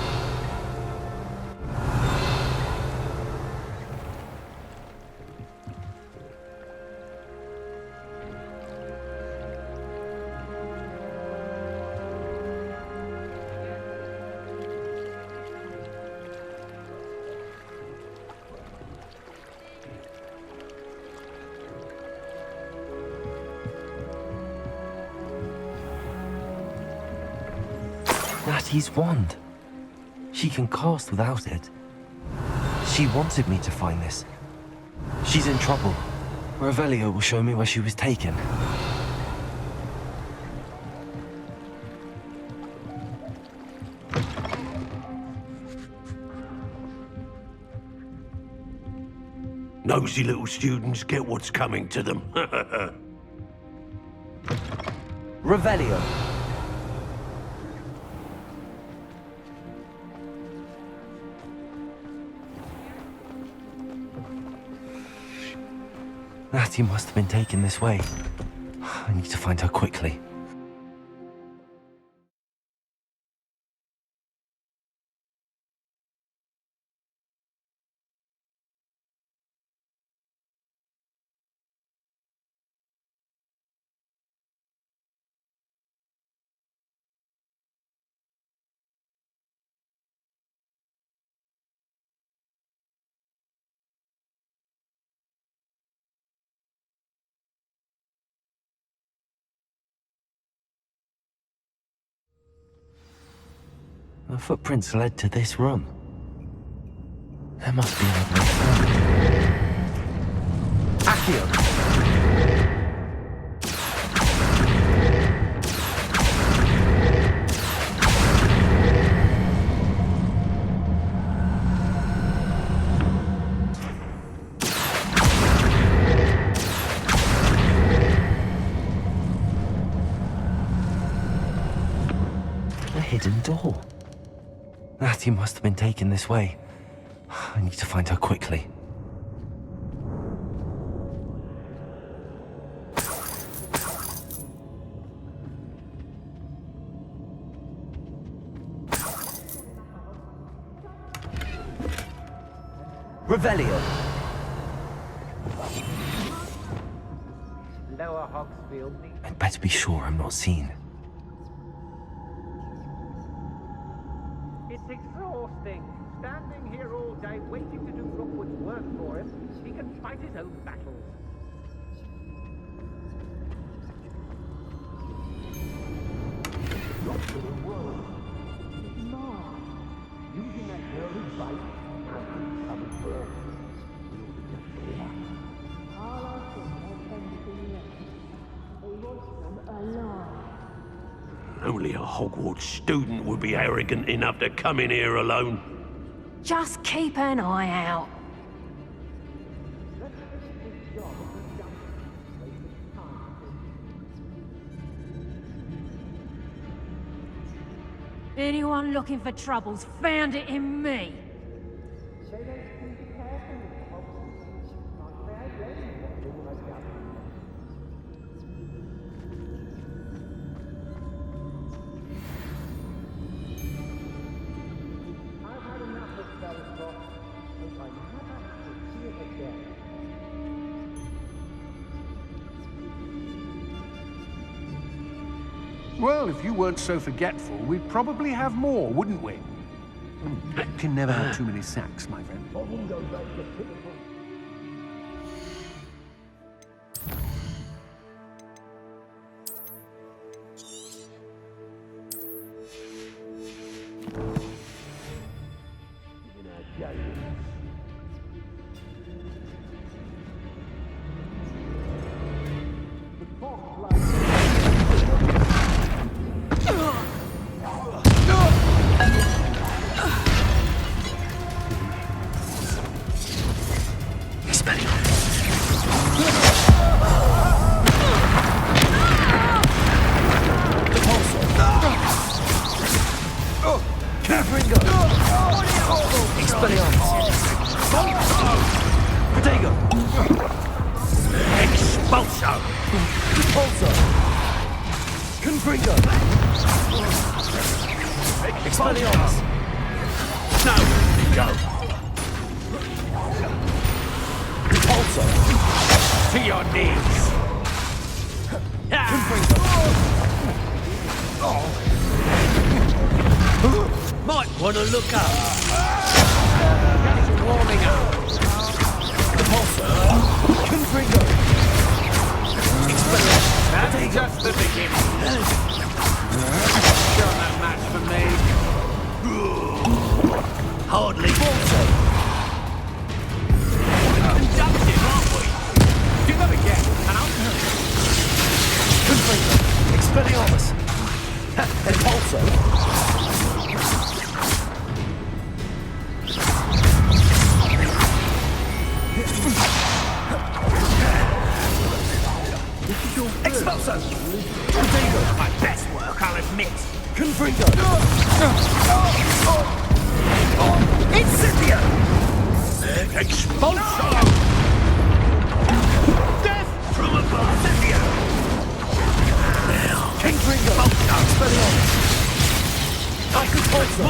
Natty's wand. She can cast without it. She wanted me to find this. She's in trouble. Revelio will show me where she was taken. Nosy little students get what's coming to them. Revelio. Natty must have been taken this way. I need to find her quickly. The footprints led to this room. There must be another way through. Accio! A hidden door. Natty must have been taken this way. I need to find her quickly. Revelio. Lower Hogsfield. I'd better be sure I'm not seen. It's exhausting. Standing here all day waiting to do Rookwood's work for him. He can fight his own battles. Not for the world. No. Using that early bite, I'm coming for him. Only a Hogwarts student would be arrogant enough to come in here alone. Just keep an eye out. Anyone looking for troubles found it in me. Well, if you weren't so forgetful, we'd probably have more, wouldn't we? Can never have too many sacks, my friend. Just the beginning. Sure, that match for me. hardly also. Conductive, aren't we? Do that again, and I'll know. Confringo. Expelliarmus. Impulso. Expulso! Confringo! My best work, I'll admit. Confringo. Incendio! Expulso! Death from above! Incendio! Now, Confringo. Expelliarmus. Acapulso.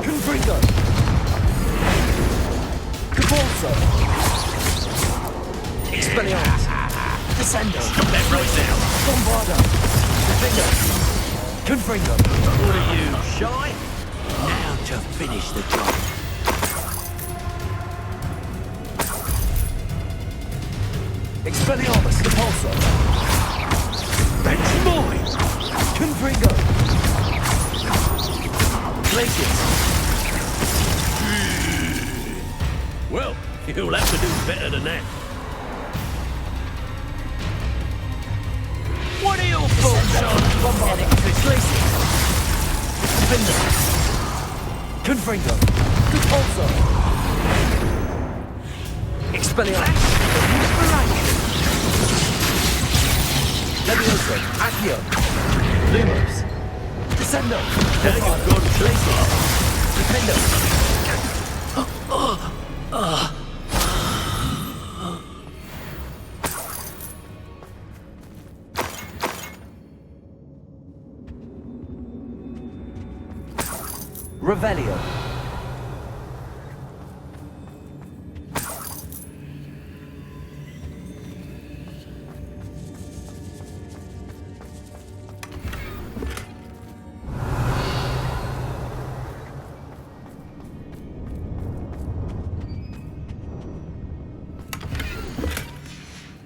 Confringo. Capulso. Expelliarmus. Descendo. stop that right now! Bombardo. Defender. Confringo. What are you, shy? Now to finish the job. Expelliarmus. Capulso. That's mine! Confringo. Glacius. Well, you'll have to do better than that. What are your thoughts on Bombardo. Glacius. Defender. Confringo. Capulso. Expelliarmus. Levioso. Accio. Lumos. Descendo. Now you've gone too far. Defendo. Revelio.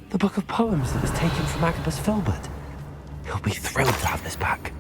The book of poems that was taken from Agabus Filbert. He'll be thrilled to have this back.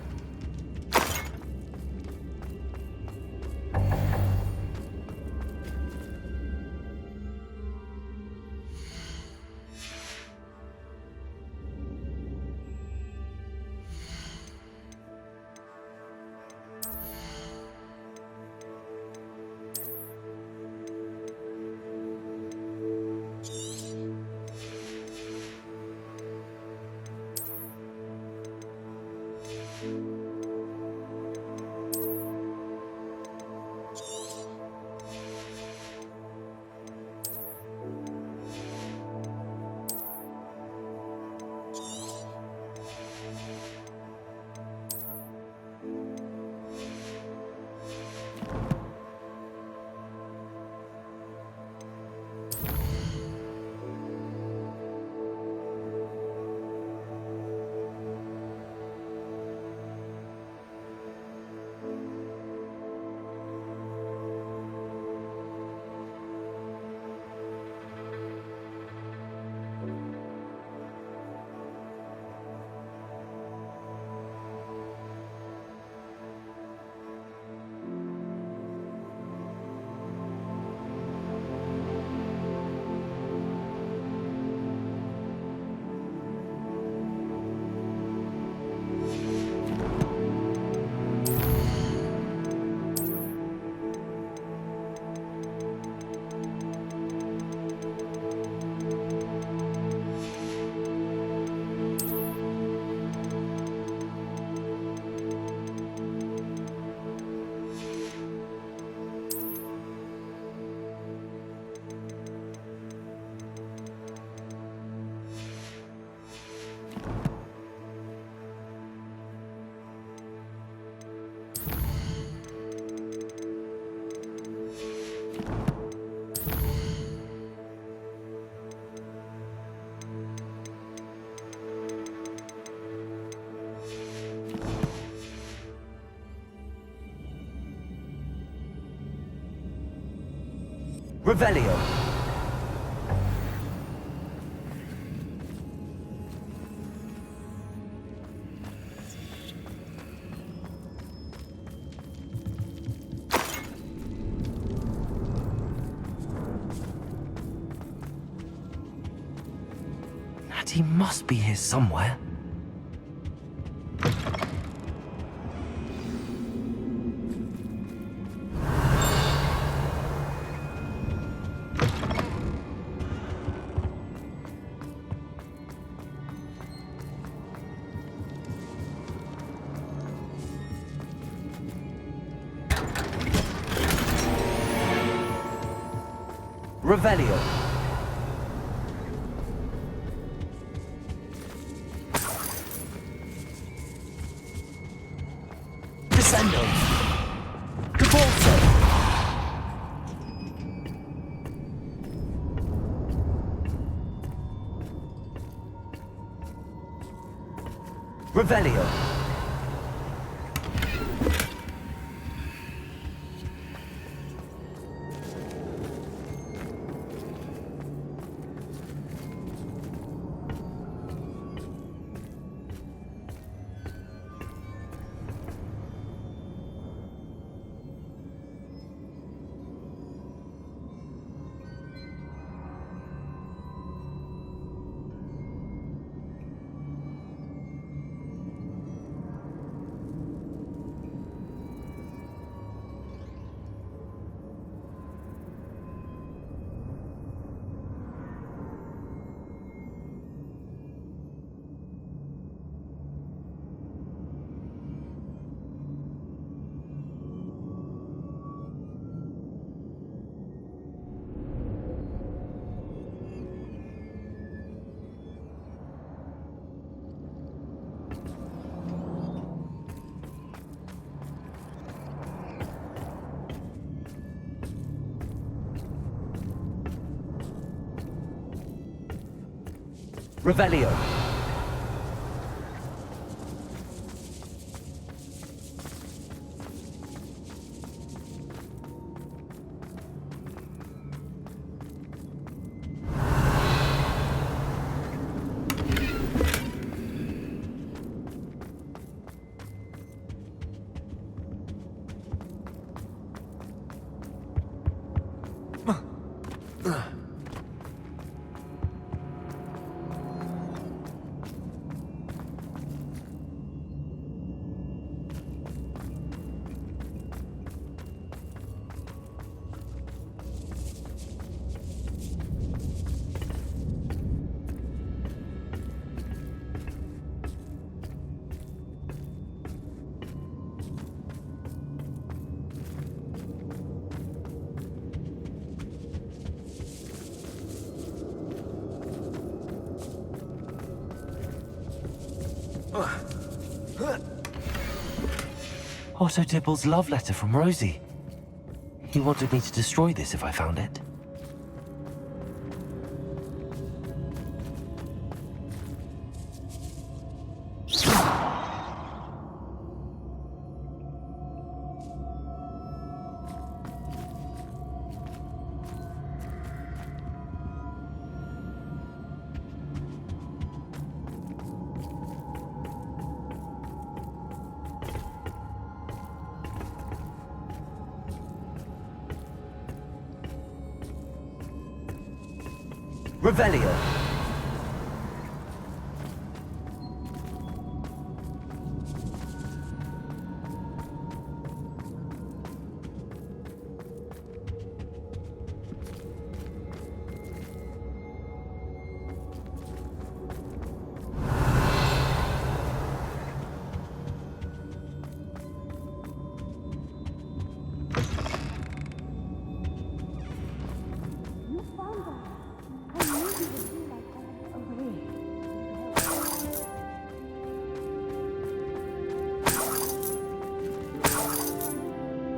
Revelio. Natty must be here somewhere. Revelio. Descendo. Cabalso. Revelio. Revelio. Otto Dibble's love letter from Rosie. He wanted me to destroy this if I found it. Revelio.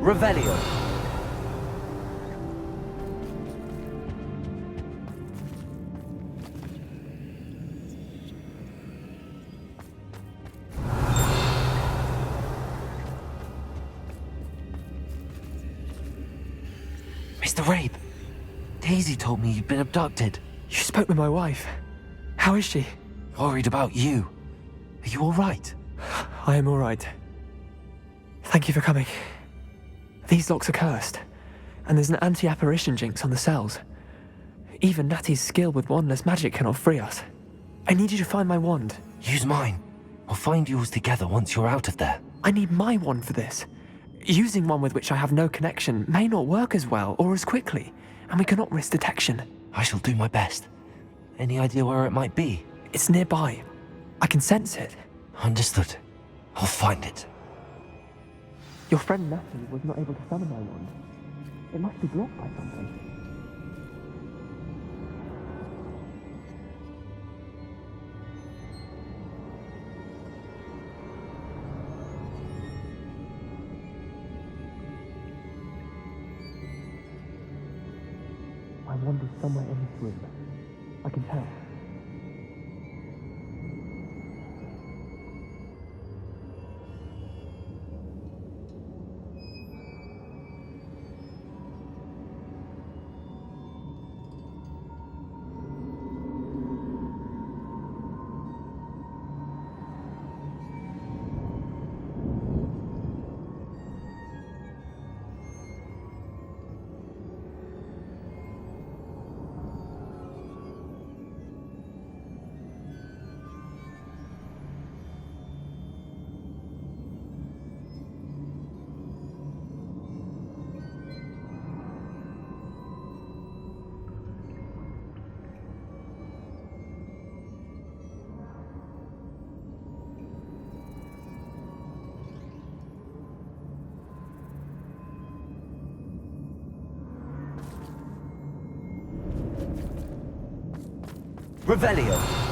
Revelio. Mr. Rabe, Daisy told me you'd been abducted. You spoke with my wife. How is she? Worried about you. Are you all right? I am all right. Thank you for coming. These locks are cursed, and there's an anti-apparition jinx on the cells. Even Natty's skill with wandless magic cannot free us. I need you to find my wand. Use mine. We'll find yours together once you're out of there. I need my wand for this. Using one with which I have no connection may not work as well or as quickly, and we cannot risk detection. I shall do my best. Any idea where it might be? It's nearby. I can sense it. Understood. I'll find it. Your friend Natalie was not able to summon my wand. It must be blocked by something. My wand is somewhere in this room. I can tell. Revelio.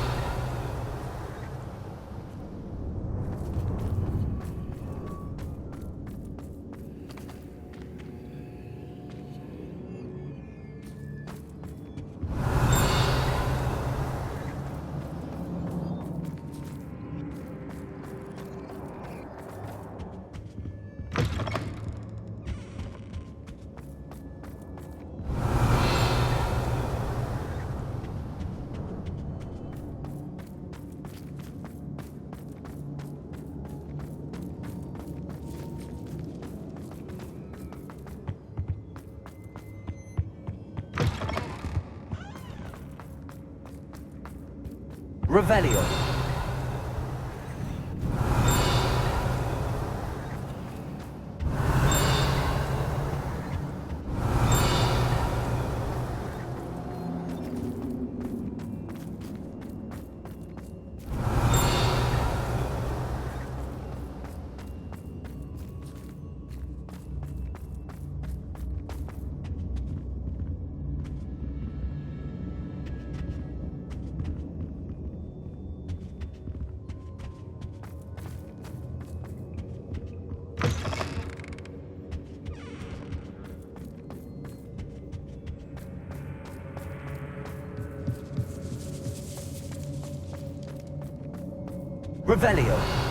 Revelio. Revelio.